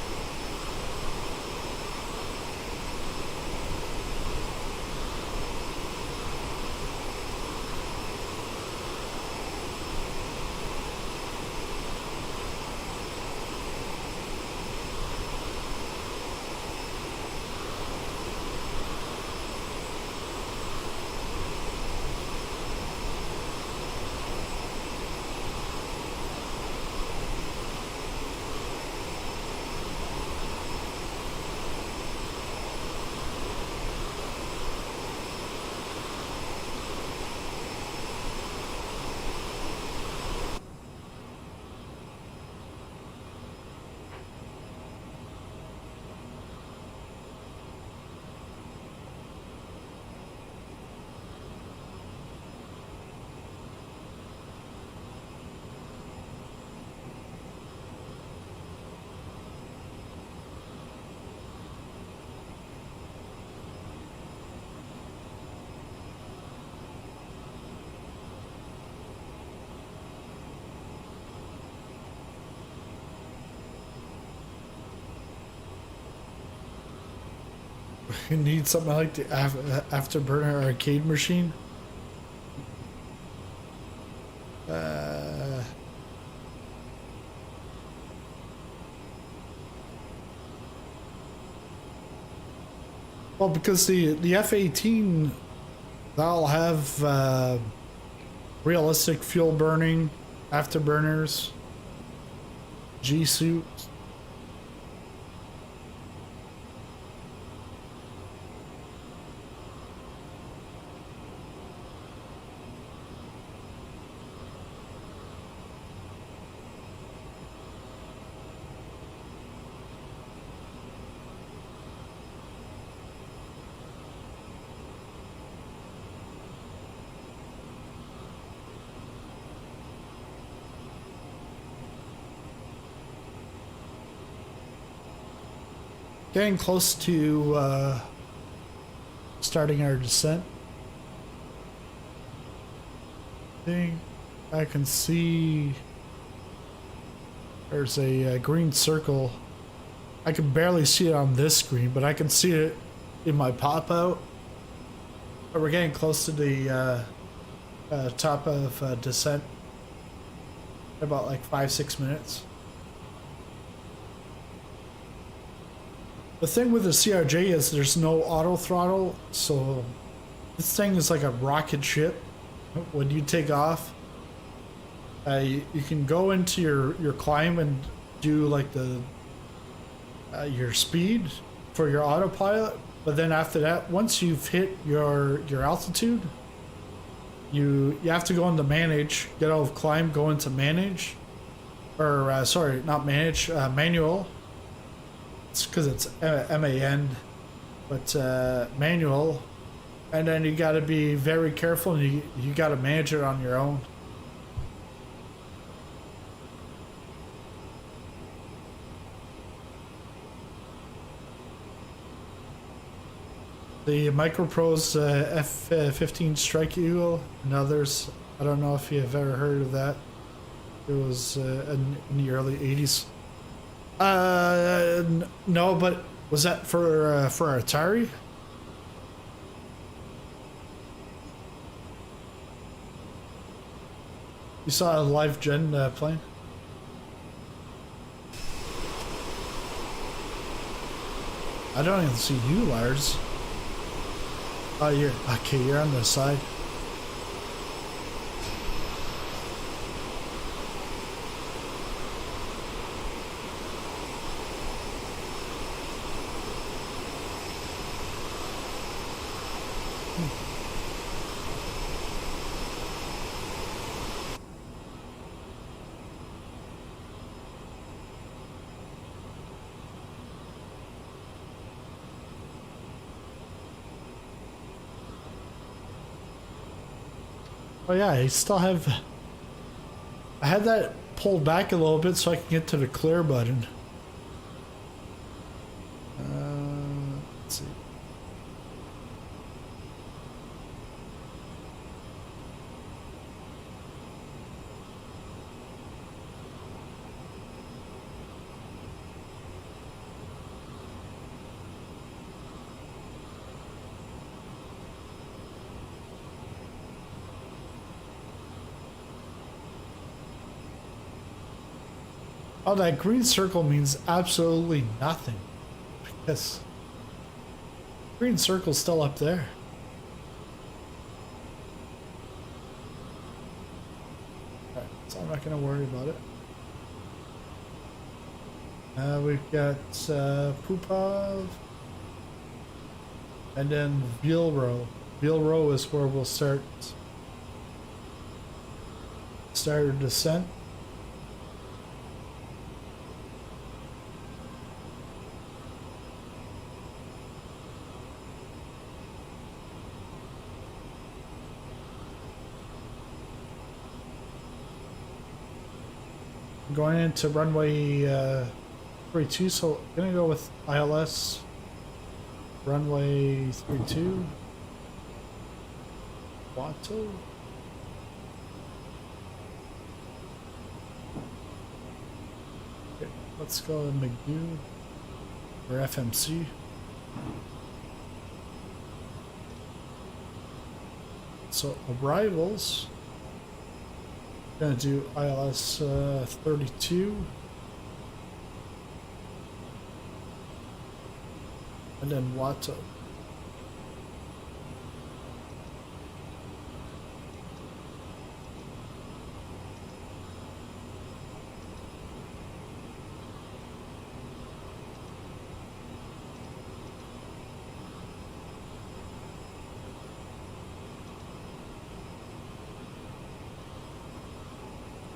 You need something like the Afterburner arcade machine. Well, because the F-18, that'll have realistic fuel burning, afterburners, G-suits. Getting close to starting our descent. I can see there's a green circle. I can barely see it on this screen, but I can see it in my pop out. But we're getting close to the top of descent. About like 5-6 minutes. The thing with the CRJ is there's no auto throttle, so this thing is like a rocket ship. When you take off, you can go into your climb and do like the your speed for your autopilot, but then after that, once you've hit your altitude, you have to go into manage, get out of climb, go into manage, or sorry, not manage, manual. It's because it's MAN, but manual, and then you got to be very careful, and you got to manage it on your own. The MicroPro's F-15 Strike Eagle and others. I don't know if you've ever heard of that. It was in the early 80s. No, but was that for Atari? You saw a live gen playing? I don't even see you, Lars. Oh, you're okay. You're on the side. Oh yeah, I still have... I had that pulled back a little bit so I can get to the clear button. Let's see. Oh, that green circle means absolutely nothing. Because green circle's still up there. Alright, so I'm not going to worry about it. We've got Pupov. And then Vilro. Vilro is where we'll start our descent. Going into runway 32, so I'm gonna go with ILS runway 32. Watto. Okay, let's go to McGew or FMC. So arrivals. Gonna do ILS 32 and then Watto.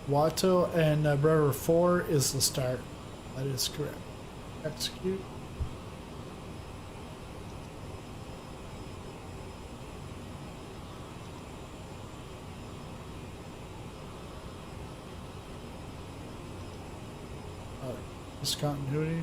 Watto and Brother 4 is the start. That is correct. Execute. Discontinuity.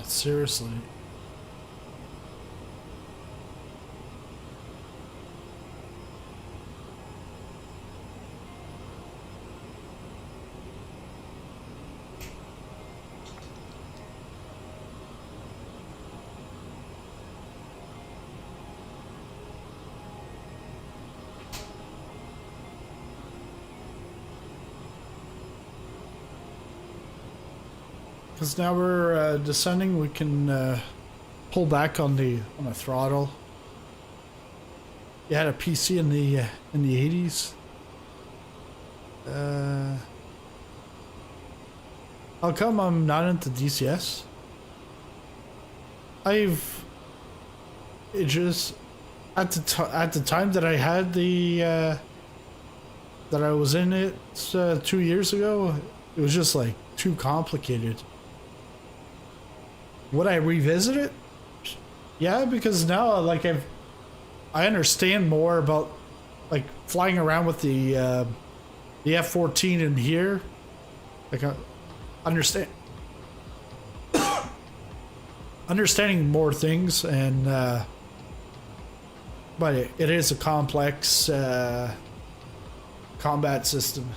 Seriously. Because now we're descending, we can pull back on the throttle. You had a PC in the 80s. How come I'm not into DCS? It just at the time that I had the that I was in it 2 years ago, it was just like too complicated. Would I revisit it? Yeah, because now like I understand more about like flying around with the the F-14 in here, like understand understanding more things, and but it is a complex combat system.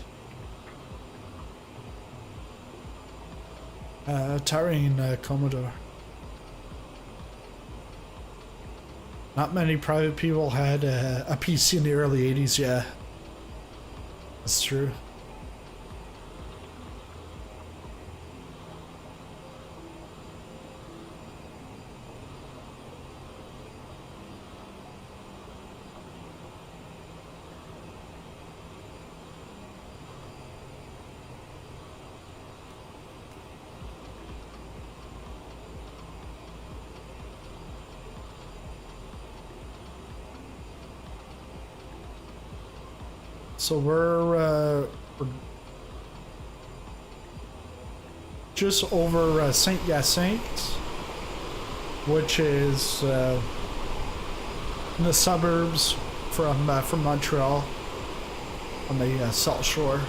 Tyrene Commodore. Not many private people had a PC in the early 80s, yeah. That's true. So we're just over Saint-Hyacinthe, which is in the suburbs from Montreal on the South Shore.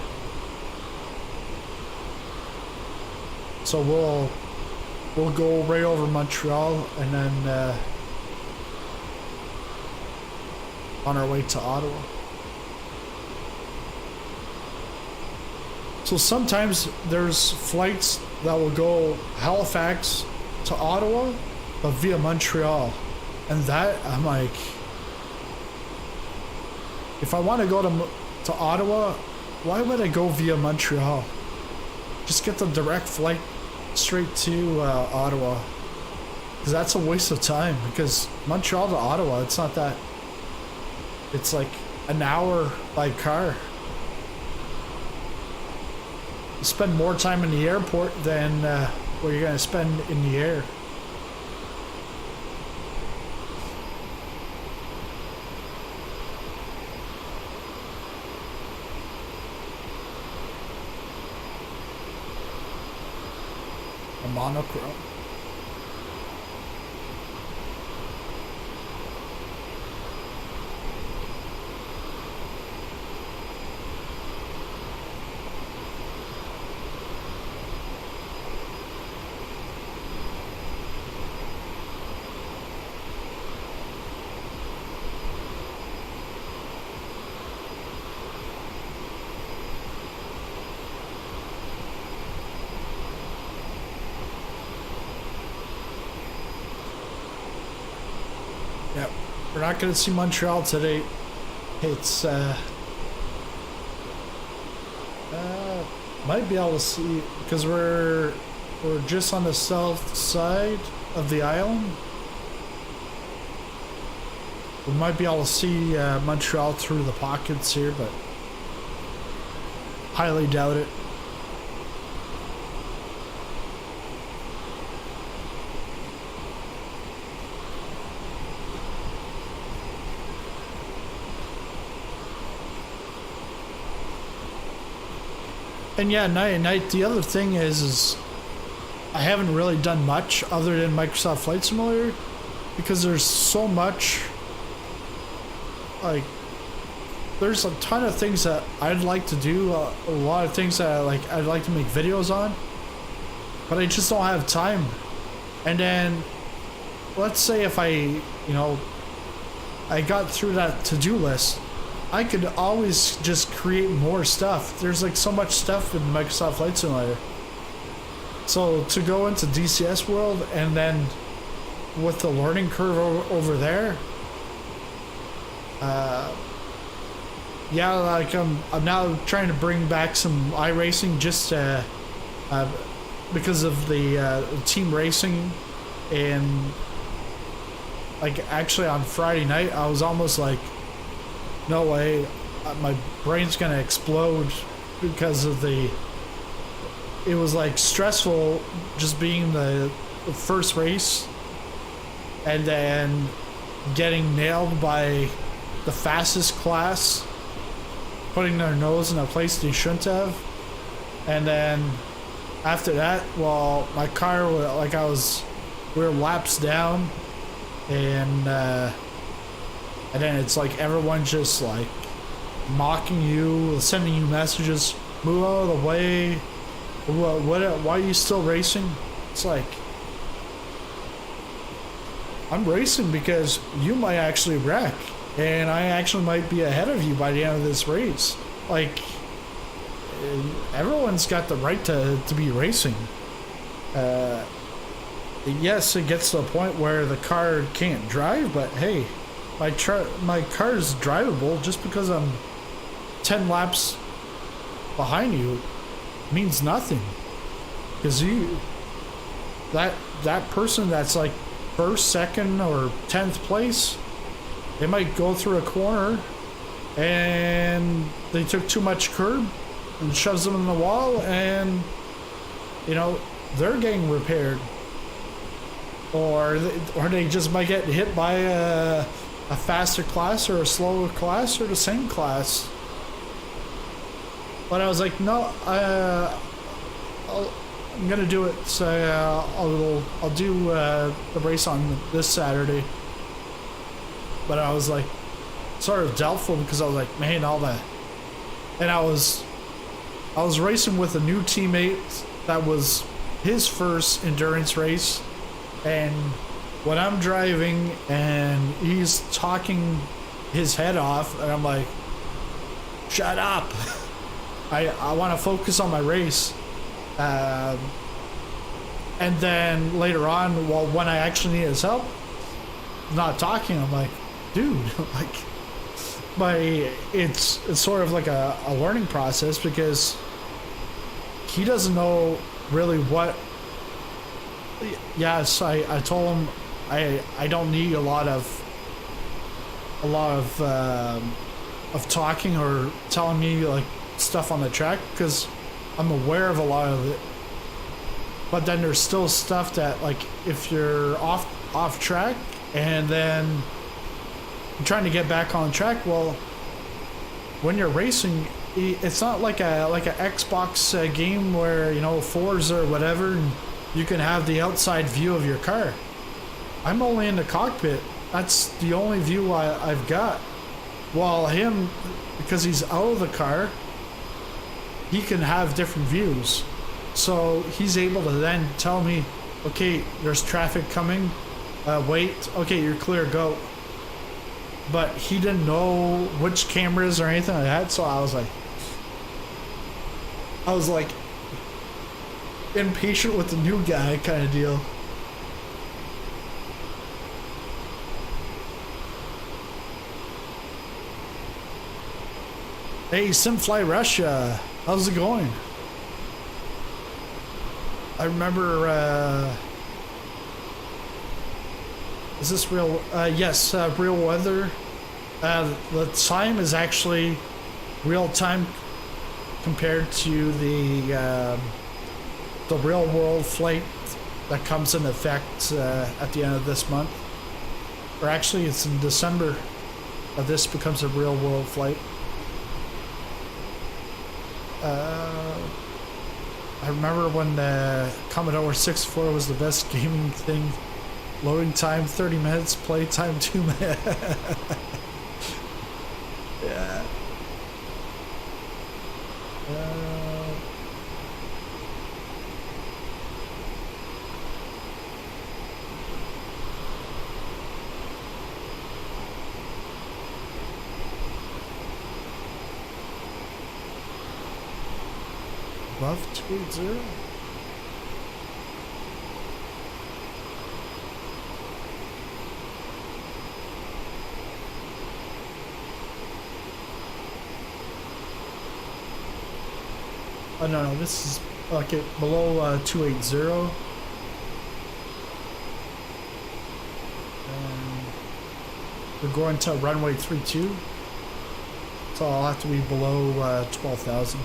So we'll go right over Montreal and then on our way to Ottawa. So sometimes there's flights that will go Halifax to Ottawa, but via Montreal. And that, I'm like, if I want to go to Ottawa, why would I go via Montreal? Just get the direct flight straight to Ottawa. Because that's a waste of time. Because Montreal to Ottawa, it's not that. It's like an hour by car. You spend more time in the airport than what you're going to spend in the air. A monochrome. Yep, we're not going to see Montreal today. It's might be able to see because we're just on the south side of the island. We might be able to see Montreal through the pockets here, but highly doubt it. And yeah, night. The other thing is I haven't really done much other than Microsoft Flight Simulator because there's so much. Like, there's a ton of things that I'd like to do. A lot of things that I'd like to make videos on, but I just don't have time. And then, let's say if I got through that to-do list, I could always just create more stuff. There's like so much stuff in Microsoft Flight Simulator. So to go into DCS World and then with the learning curve over there, yeah, like I'm now trying to bring back some iRacing just because of the team racing, and like actually on Friday night I was almost like, no way, my brain's gonna explode because of it was like stressful just being the first race and then getting nailed by the fastest class, putting their nose in a place they shouldn't have. And then after that, well, my car, we were laps down, and then it's like everyone just like mocking you, sending you messages, move out of the way. Why are you still racing? It's like, I'm racing because you might actually wreck, and I actually might be ahead of you by the end of this race. Like, everyone's got the right to be racing. Yes, it gets to the point where the car can't drive, but hey, my car is drivable. Just because I'm 10 laps behind you means nothing. Because that person that's like first, second, or 10th place, they might go through a corner and they took too much curb and shoves them in the wall, and you know, they're getting repaired. Or they just might get hit by a faster class or a slower class or the same class. But I was like, no, I'm gonna do it. So I'll do the race on this Saturday. But I was like, sort of doubtful, because I was like, man, all that. And I was racing with a new teammate that was his first endurance race. And when I'm driving and he's talking his head off, and I'm like, shut up. I want to focus on my race. And then later on, well, when I actually need his help, not talking, I'm like, dude, like, it's sort of like a learning process, because he doesn't know really what. Yes, I told him I don't need a lot of talking or telling me like stuff on the track, because I'm aware of a lot of it. But then there's still stuff that, like, if you're off track and then you're trying to get back on track, well, when you're racing, it's not like a Xbox game where, you know, Forza or whatever, and you can have the outside view of your car. I'm only in the cockpit. That's the only view I've got. While him, because he's out of the car, he can have different views. So he's able to then tell me, okay, there's traffic coming, wait, okay, you're clear, go. But he didn't know which cameras or anything like that, so I was like impatient with the new guy kind of deal. Hey, Simfly Russia, how's it going? I remember, is this real? Yes, real weather. The time is actually real time compared to the real world flight that comes in effect at the end of this month. Or actually, it's in December that this becomes a real world flight. I remember when the Commodore 64 was the best gaming thing. Loading time 30 minutes, play time 2 minutes. Yeah. Above 280? Oh no, this is okay, below 280. We're going to runway 32, so I'll have to be below 12,000.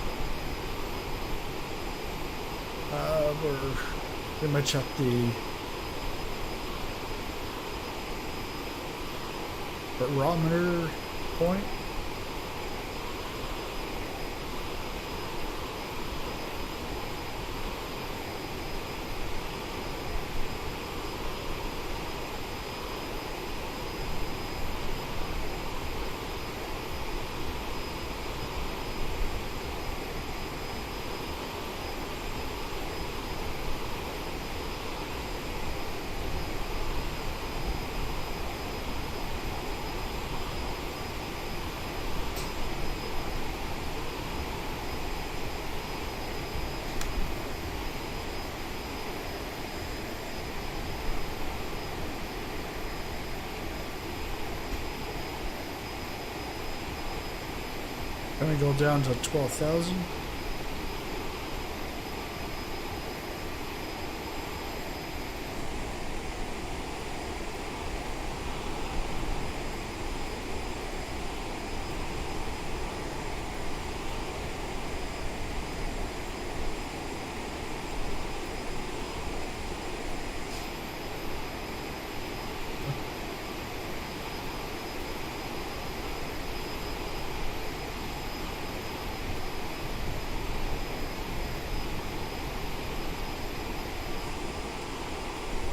We're pretty much at the barometer point. gonna go down to 12,000.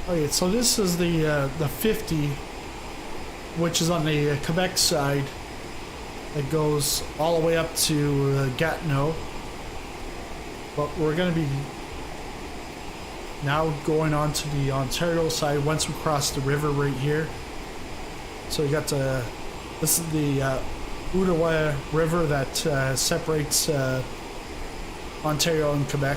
Okay, so this is the 50, which is on the Quebec side. That goes all the way up to Gatineau. But we're going to be now going on to the Ontario side once we cross the river right here. So you got this is the Ottawa River that separates Ontario and Quebec.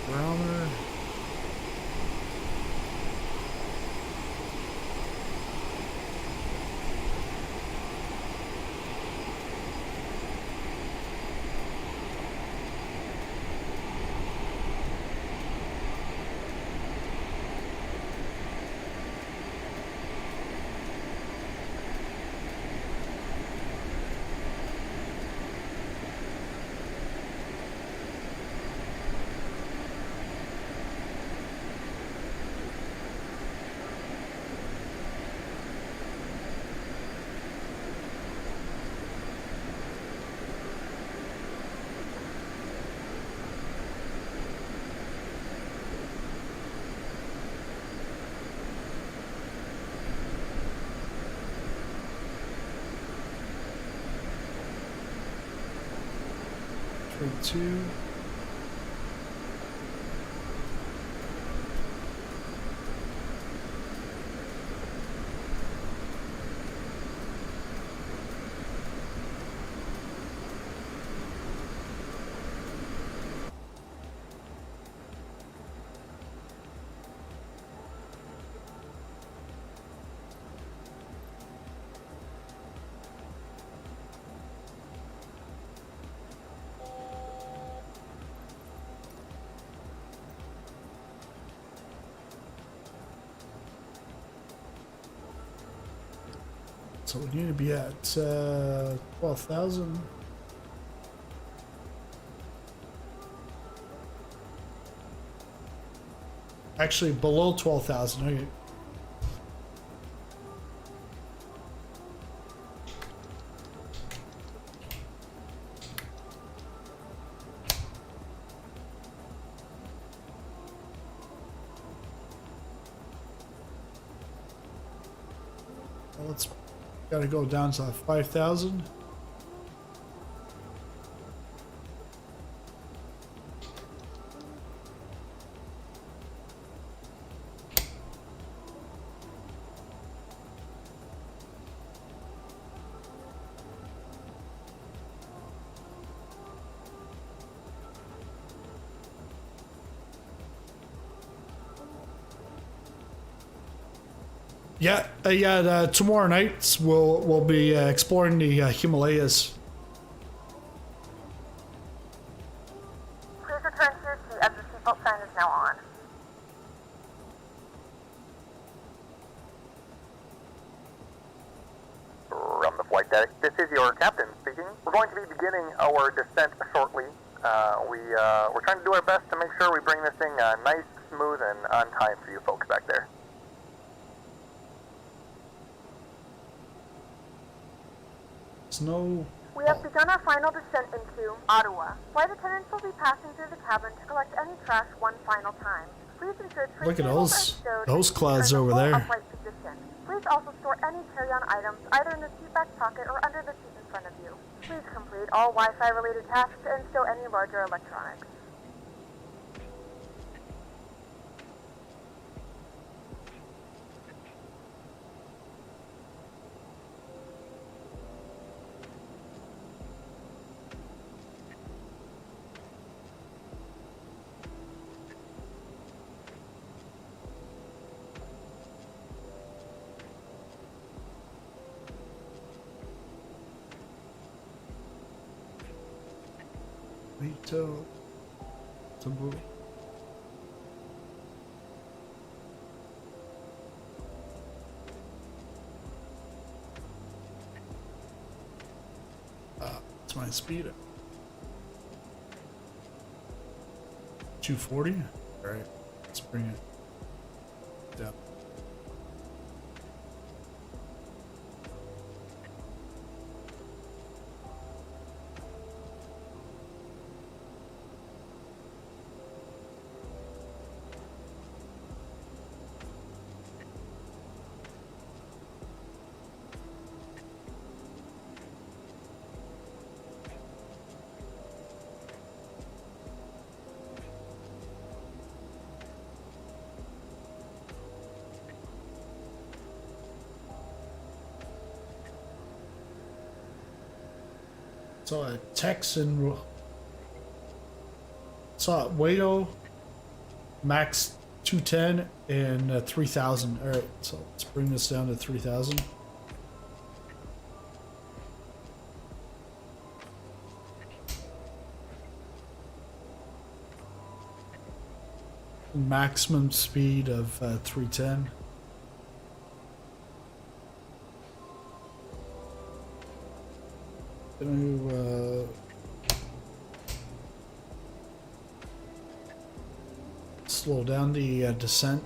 Browner. Two. So we need to be at 12,000. Actually, below 12,000. Okay. Well, let's gotta go down to 5,000. Yeah, tomorrow night we'll be exploring the Himalayas. Please return to your seat as the seatbelt sign is now on. From the flight deck, this is your captain speaking. We're going to be beginning our descent shortly. We're trying to do our best to make sure we bring this thing nice, smooth, and on time for you folks back there. No. We have begun our final descent into Ottawa. Flight attendants will be passing through the cabin to collect any trash one final time. Please ensure tray Look at tables those- are stowed those and clouds seats are in over the full there. upright position. Please also store any carry-on items either in the seat back pocket or under the seat in front of you. Please complete all Wi-Fi related tasks and stow any larger electronics. Vito. It's a movie. It's my speed. 240. All right, let's bring it down. Saw a Texan. Saw a Wato max 210 and 3000. All right, so let's bring this down to 3000. Maximum speed of 310. Gonna slow down the descent.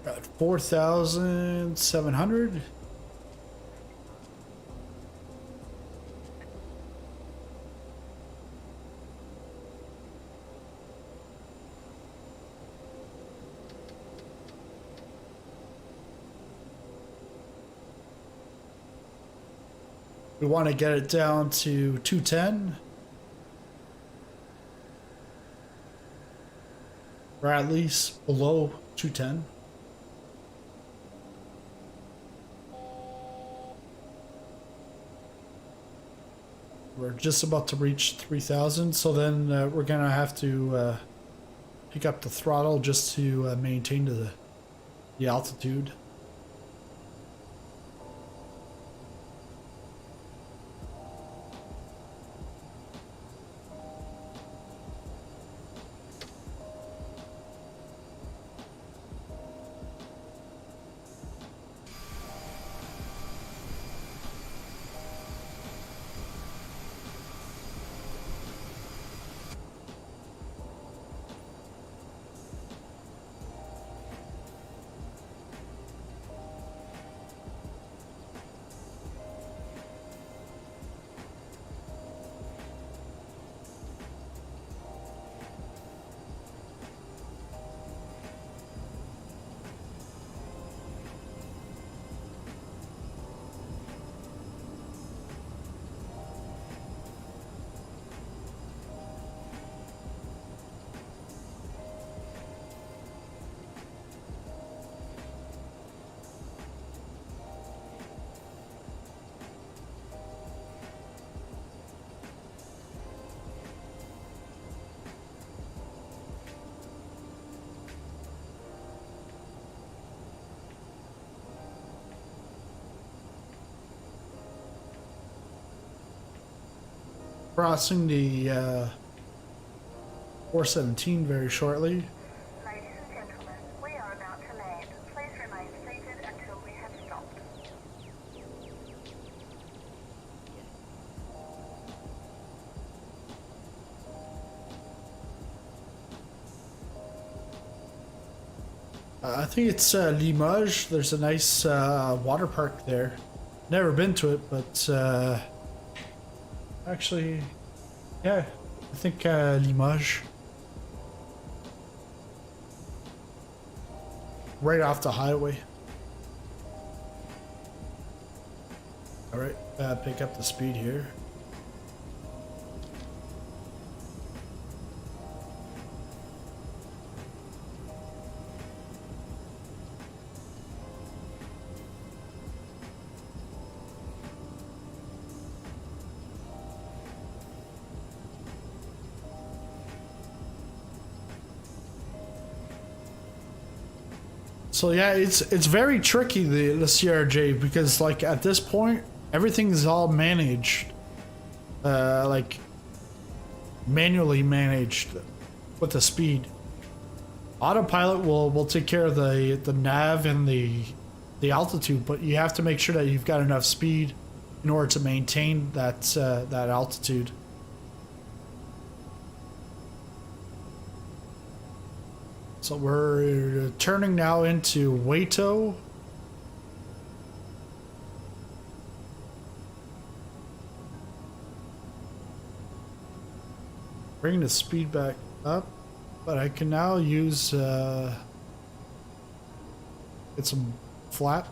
At 4,700. We want to get it down to 210. Or at least below 210. We're just about to reach 3,000, so then we're gonna have to pick up the throttle just to maintain the altitude. Crossing the 417 very shortly. Ladies and gentlemen, we are about to land. Please remain seated until we have stopped. I think it's Limoges. There's a nice water park there. Never been to it, but actually, yeah, I think Limoges. Right off the highway. Alright, pick up the speed here. So yeah, it's very tricky, the CRJ, because like at this point everything's all managed, like manually managed with the speed. Autopilot will take care of the nav and the altitude, but you have to make sure that you've got enough speed in order to maintain that altitude. So we're turning now into Waito. Bring the speed back up, but I can now use get some flat.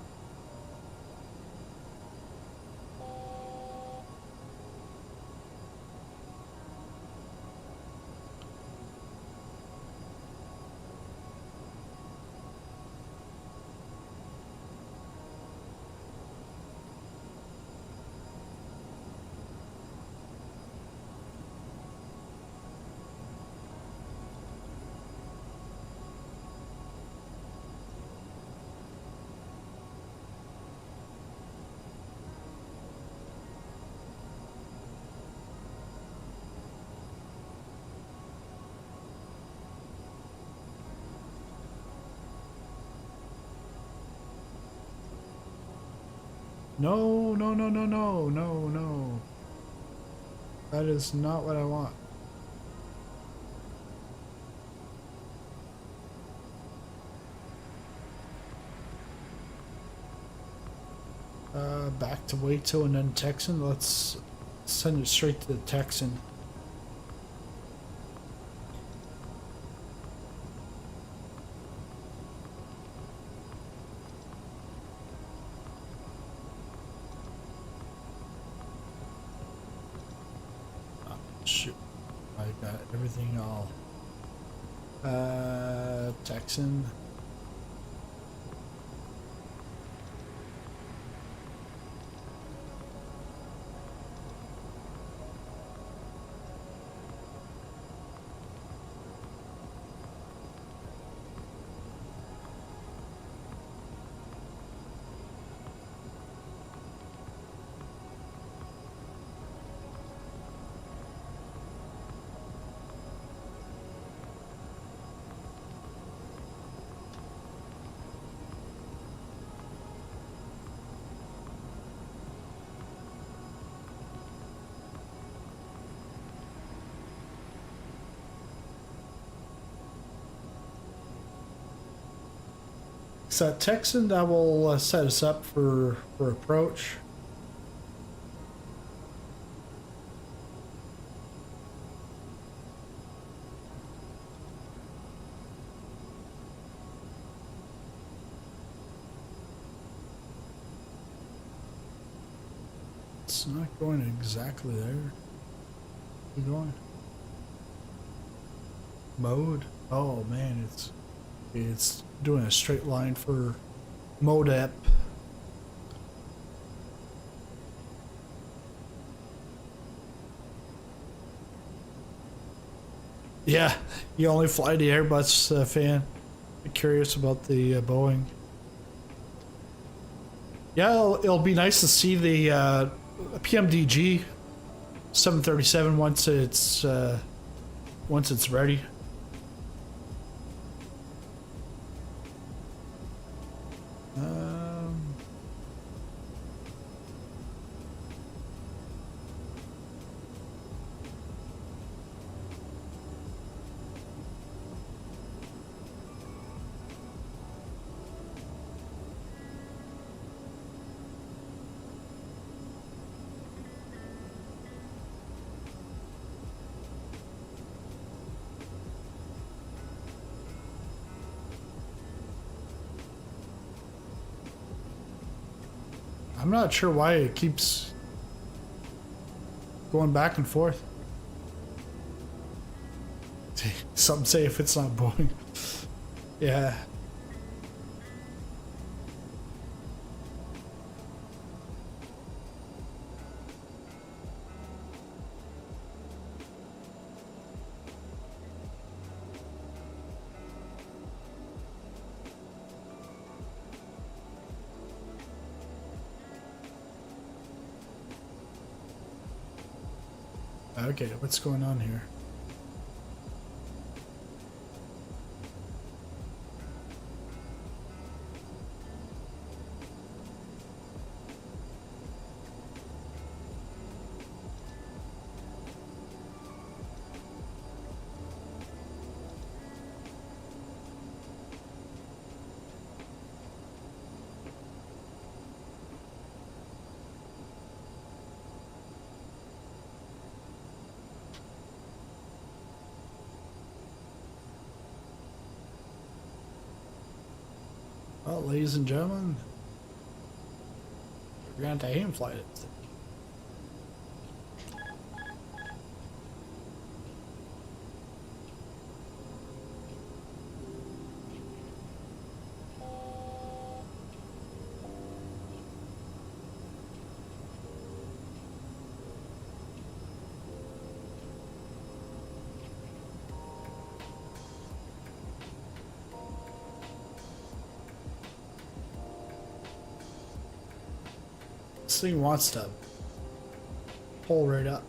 No, no, no, no, no, no, no. That is not what I want. Back to Waito and then Texan. Let's send it straight to the Texan. Shoot, I got everything all. Texan. So Texan, that will set us up for approach. It's not going exactly there. We're going mode. Oh man, it's doing a straight line for modep. Yeah, you only fly the Airbus fan. I'm curious about the Boeing. Yeah, it'll be nice to see the PMDG 737 once it's ready. I'm not sure why it keeps going back and forth. Some say if it's not Boeing. Yeah. Okay, what's going on here? Well, ladies and gentlemen, we're going to aim flight it. This thing wants to pull right up.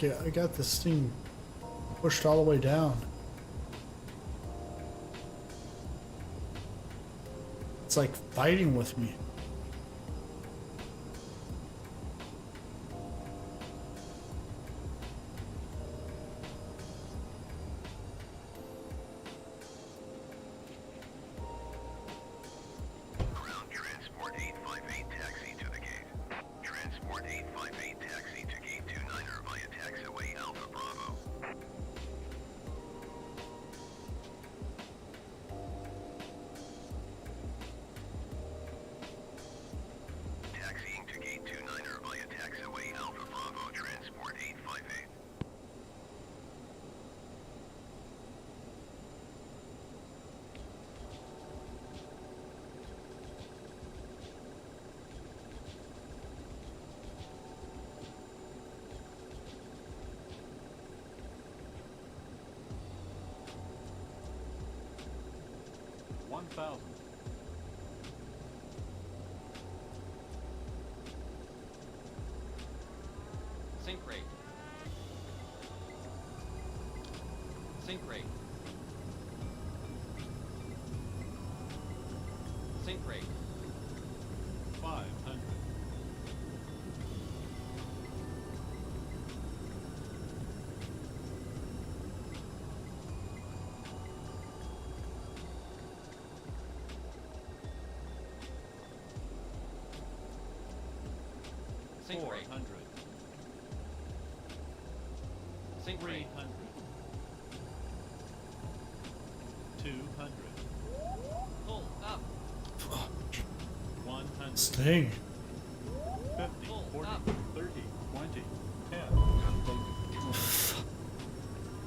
Okay, I got this thing pushed all the way down. It's like fighting with me. Sync rate. Sync rate. Sync rate. 500. Sync rate. 400. Sync rate. 300. 200. Pull up. 100. Stay. 50. 40. Up. 30, 20, 10.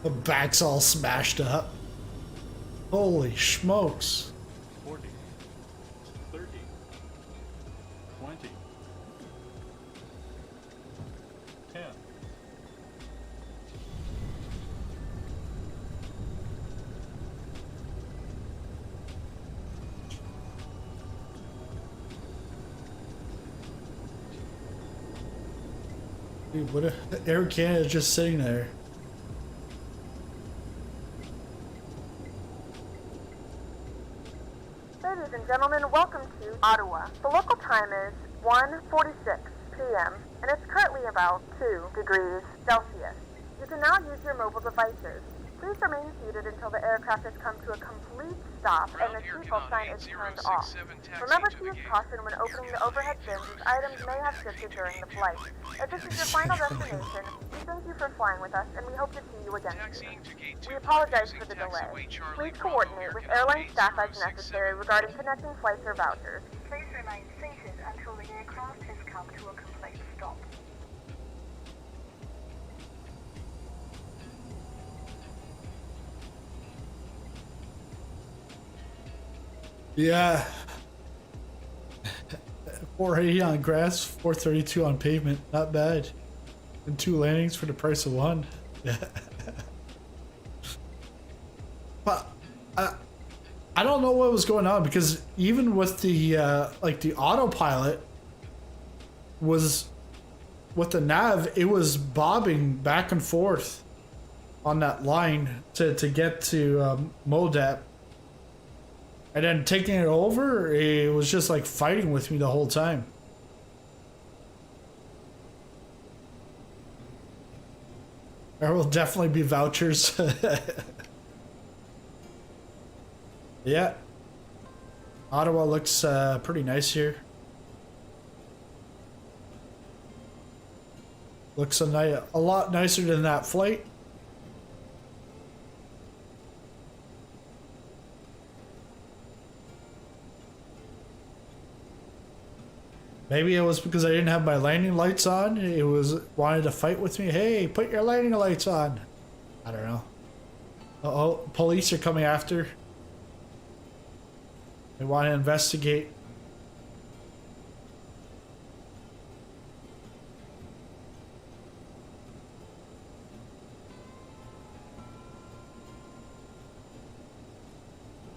The back's all smashed up. Holy smokes. 40, 30, 20, 10. Dude, what a Air Canada just sitting there. Ladies and gentlemen, welcome to Ottawa. The local time is 1:46 p.m. and it's currently about 2 degrees Celsius. You can now use your mobile devices. Please remain seated until the aircraft has come to a complete stop and the seatbelt sign is turned off. Remember to use caution when opening the overhead bins as items may have shifted during the flight. If this is your final destination, we thank you for flying with us and we hope to see you again soon. We apologize for the delay. Please coordinate with airline staff as necessary regarding connecting flights or vouchers. Please remain seated until the aircraft has come to a complete stop. Yeah. 480 on grass, 432 on pavement. Not bad. And 2 landings for the price of 1. Yeah. But I don't know what was going on because even with the like the autopilot was with the nav, it was bobbing back and forth on that line to get to MODAP. And then taking it over, it was just like fighting with me the whole time. There will definitely be vouchers. Yeah. Ottawa looks pretty nice here. Looks a lot nicer than that flight. Maybe it was because I didn't have my landing lights on. It was wanted to fight with me. Hey, put your landing lights on. I don't know. Uh-oh, police are coming after. They want to investigate.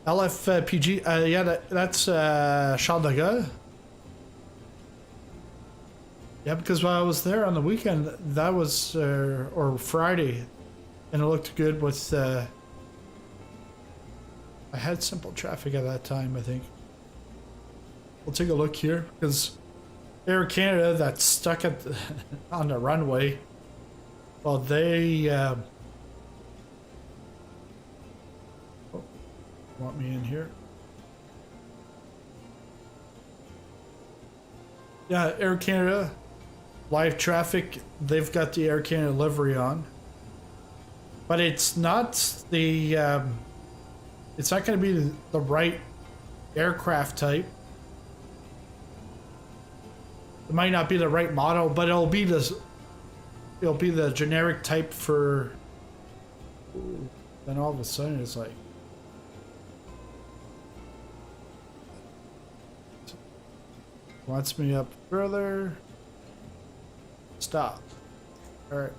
LFPG, yeah, that's Charles de Gaulle. Yeah, because while I was there on the weekend, that was, or Friday, and it looked good with, I had simple traffic at that time, I think. We'll take a look here, because Air Canada that's stuck at the, on the runway, well, they, want me in here? Yeah, Air Canada. Live traffic, they've got the Air Canada livery on, but it's not the it's not going to be the right aircraft type. It might not be the right model, but it'll be the generic type for. Ooh, then all of a sudden it's like wants me up further. Stop. All right.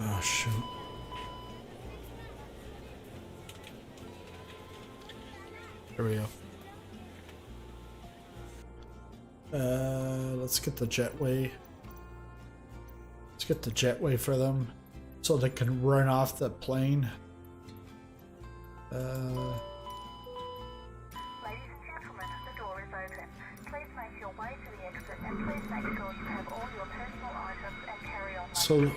Oh, shoot. There we go. Let's get the jetway. Let's get the jetway for them so they can run off the plane. Ladies and gentlemen, the door is open. Please make your way to the exit and please make sure you have all your personal items and carry-on luggage. So,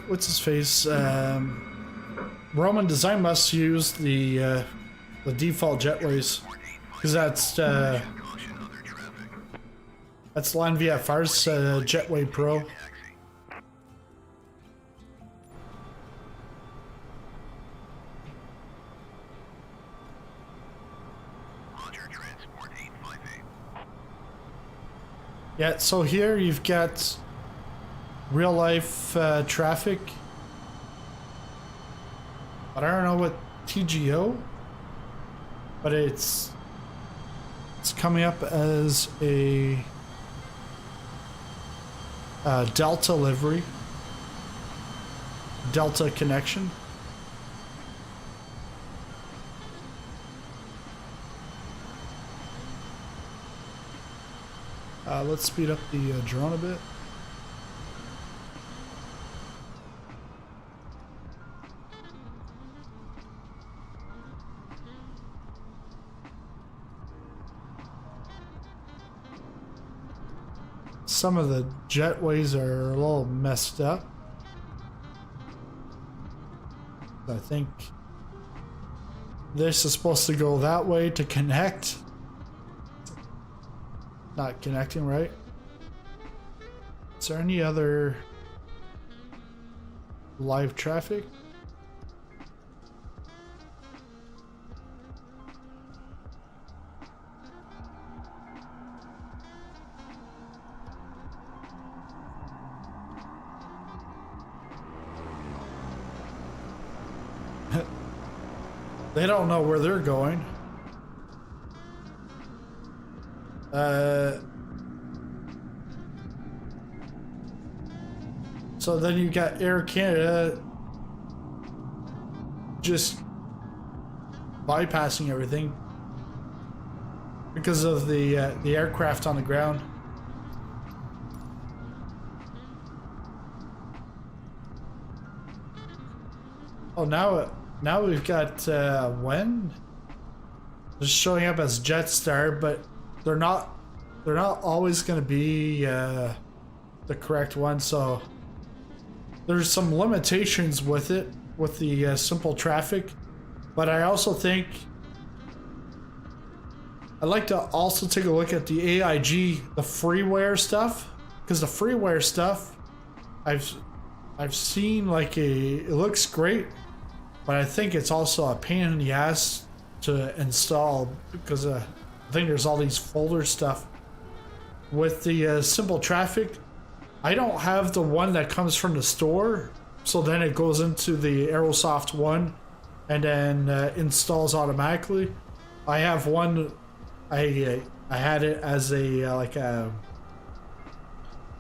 what's his face? Roman Design must use the default jetways because that's Line VFR's Jetway Pro. Yeah, so here you've got real life traffic. but I don't know what TGO, but it's coming up as a Delta livery, Delta connection. Let's speed up the drone a bit. Some of the jetways are a little messed up. I think this is supposed to go that way to connect. Not connecting, right? Is there any other live traffic? They don't know where they're going. So then you got Air Canada just bypassing everything because of the aircraft on the ground. Oh, now we've got when just showing up as Jetstar, but they're not always going to be the correct one. So there's some limitations with it, with the simple traffic, but I also think I'd like to also take a look at the AIG, the freeware stuff, because the freeware stuff I've seen like it looks great, but I think it's also a pain in the ass to install because I think there's all these folder stuff. With the simple traffic, I don't have the one that comes from the store, so then it goes into the Aerosoft one and then installs automatically. I have one, I had it as a like a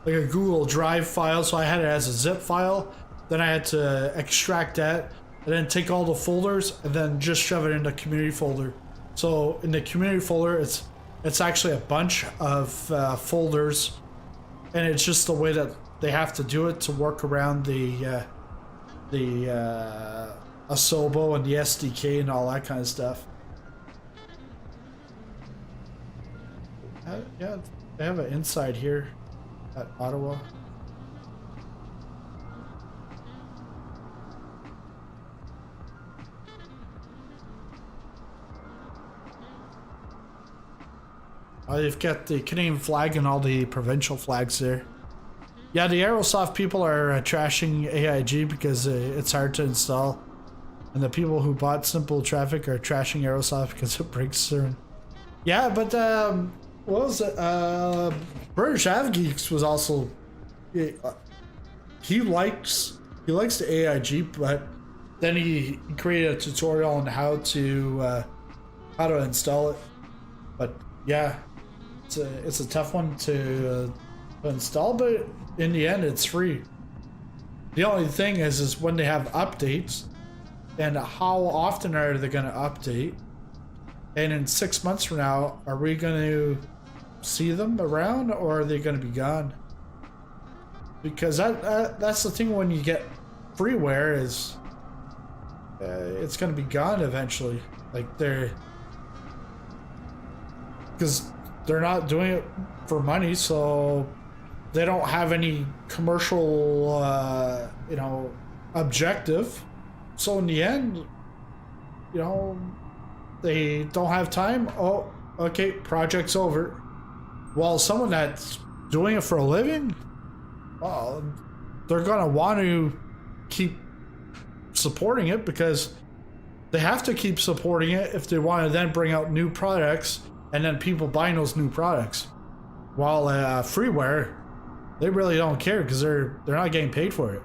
Google Drive file, so I had it as a zip file. Then I had to extract that and then take all the folders and then just shove it in the community folder. So in the community folder, it's actually a bunch of folders, and it's just the way that they have to do it to work around the Asobo and the SDK and all that kind of stuff. Yeah, they have an inside here at Ottawa. They've got the Canadian flag and all the provincial flags there. Yeah, the Aerosoft people are trashing AIG because it's hard to install. And the people who bought Simple Traffic are trashing Aerosoft because it breaks certain. Yeah, but what was it? British AvGeeks was also... He likes the AIG, but then he created a tutorial on how to install it. But yeah, it's a tough one to install, but in the end it's free. The only thing is when they have updates, and how often are they going to update, and in 6 months from now, are we going to see them around, or are they going to be gone? Because that's the thing when you get freeware is it's going to be gone eventually. Like because they're not doing it for money, so they don't have any commercial objective. So in the end, they don't have time. Oh, okay, project's over. While someone that's doing it for a living, well, they're gonna want to keep supporting it because they have to keep supporting it if they want to then bring out new products and then people buying those new products. While freeware, they really don't care because they're not getting paid for it.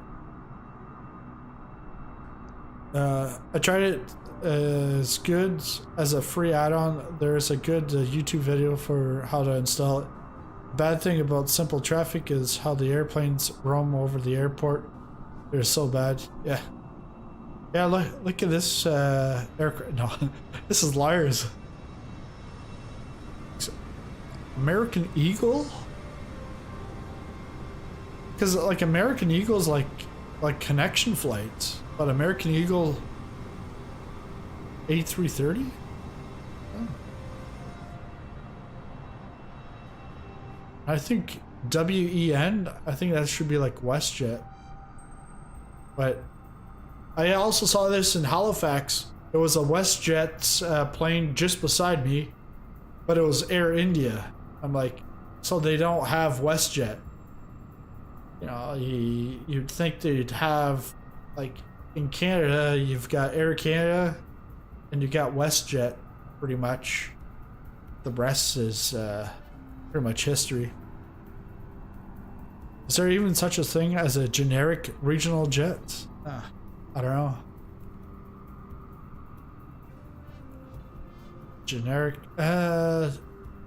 I tried it. It's good as a free add-on. There's a good YouTube video for how to install it. Bad thing about Simple Traffic is how the airplanes roam over the airport. They're so bad. Yeah. Yeah, look at this aircraft. No, this is Liars. American Eagle? Because like American Eagle's like connection flights, but American Eagle A330? Oh. I think WEN, I think that should be like WestJet. But I also saw this in Halifax. It was a WestJet plane just beside me, but it was Air India. I'm like, so they don't have WestJet. You know, you'd think they'd have, like, in Canada, you've got Air Canada and you got WestJet, pretty much. The rest is pretty much history. Is there even such a thing as a generic regional jet? I don't know. Generic?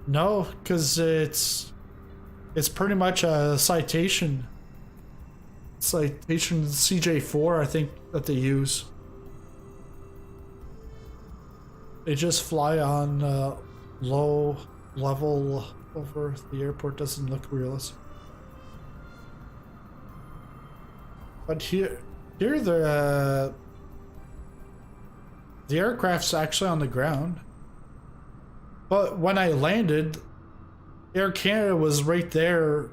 No, because it's pretty much a citation CJ4, I think, that they use. They just fly on low level over the airport. Doesn't look realistic. But here the aircraft's actually on the ground. But when I landed, Air Canada was right there,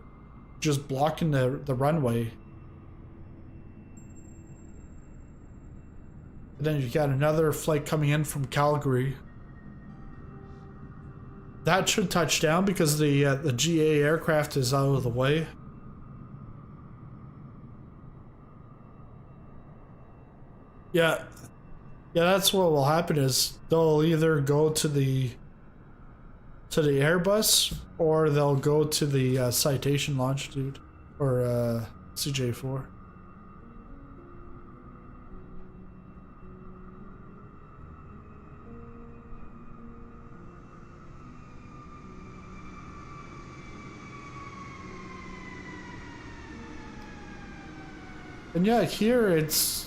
just blocking the runway. And then you got another flight coming in from Calgary. That should touch down because the GA aircraft is out of the way. Yeah, that's what will happen is they'll either go to the Airbus or they'll go to the Citation Longitude or CJ4. And yeah, here it's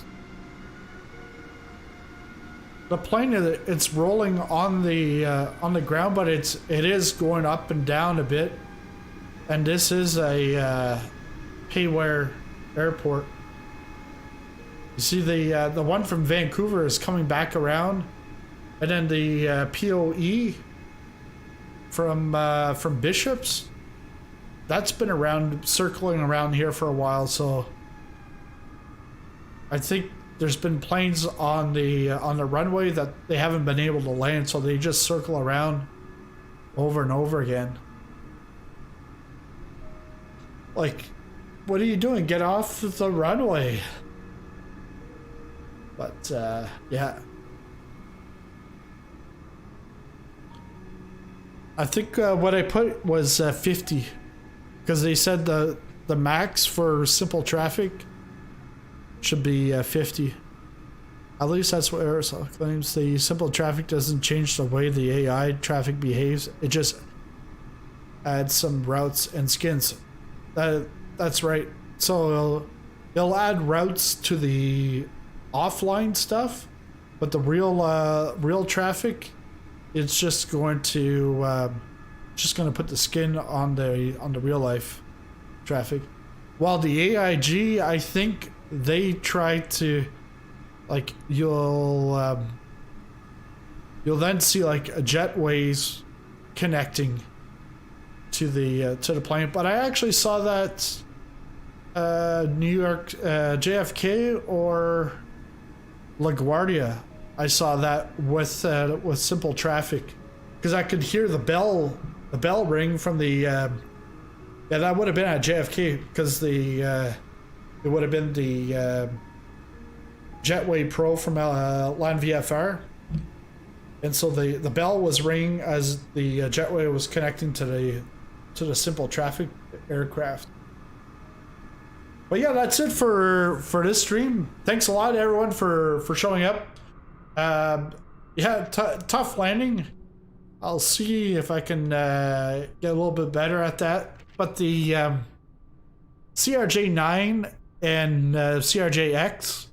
the plane. It's rolling on the ground, but it is going up and down a bit. And this is a Haywire Airport. You see the one from Vancouver is coming back around, and then the POE from Bishops, that's been around, circling around here for a while. So I think there's been planes on the runway that they haven't been able to land, so they just circle around over and over again. Like, what are you doing? Get off the runway. But yeah, I think what I put was 50, because they said the max for simple traffic should be 50. At least that's what Aerosoft claims. The simple traffic doesn't change the way the AI traffic behaves. It just adds some routes and skins. That's right. So they'll add routes to the offline stuff, but the real traffic, it's just going to put the skin on the real life traffic. While the AIG, I think they try to, like, you'll then see like a jetways connecting to the plane. But I actually saw that New York JFK or LaGuardia. I saw that with simple traffic, because I could hear the bell ring from the yeah, that would have been at JFK, because it would have been the Jetway Pro from LAN VFR, and so the bell was ringing as the Jetway was connecting to the simple traffic aircraft. But yeah, that's it for this stream. Thanks a lot, everyone, for showing up. Yeah, tough landing. I'll see if I can get a little bit better at that. But the CRJ-9 and CRJ-X,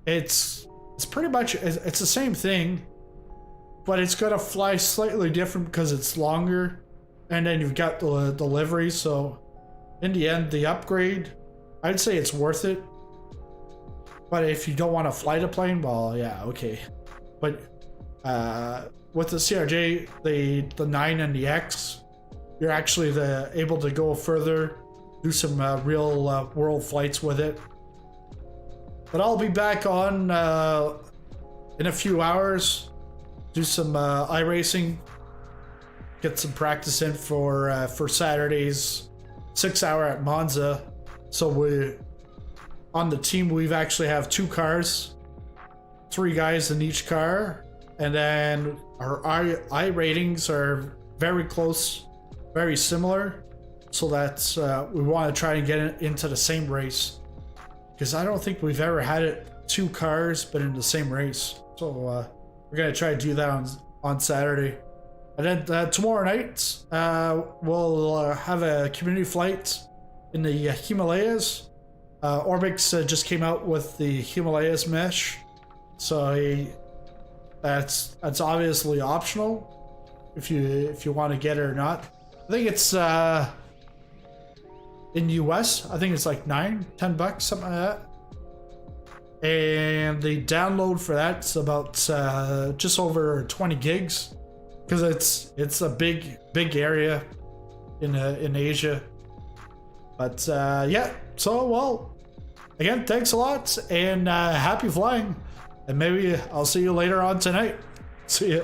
it's pretty much it's the same thing, but it's gonna fly slightly different because it's longer, and then you've got the delivery. So in the end, the upgrade, I'd say it's worth it. But if you don't want to fly the plane, well, yeah, okay. But with the CRJ, the 9 and the X, you're actually able to go further, do some real world flights with it. But I'll be back on in a few hours, do some iRacing, get some practice in for Saturday's 6-hour at Monza. So we on the team, we've actually have 2 cars, 3 guys in each car, and then our I ratings are very close, very similar. So that's we want to try and get it into the same race, because I don't think we've ever had it 2 cars but in the same race. So we're gonna try to do that on Saturday, and then tomorrow night we'll have a community flight in the Himalayas. Orbix just came out with the Himalayas mesh, so that's obviously optional if you want to get it or not. I think it's in US, I think it's like $10 bucks, something like that. And the download for that's about just over 20 gigs, because it's a big area in Asia. But yeah, so well, again, thanks a lot, and happy flying, and maybe I'll see you later on tonight. See ya.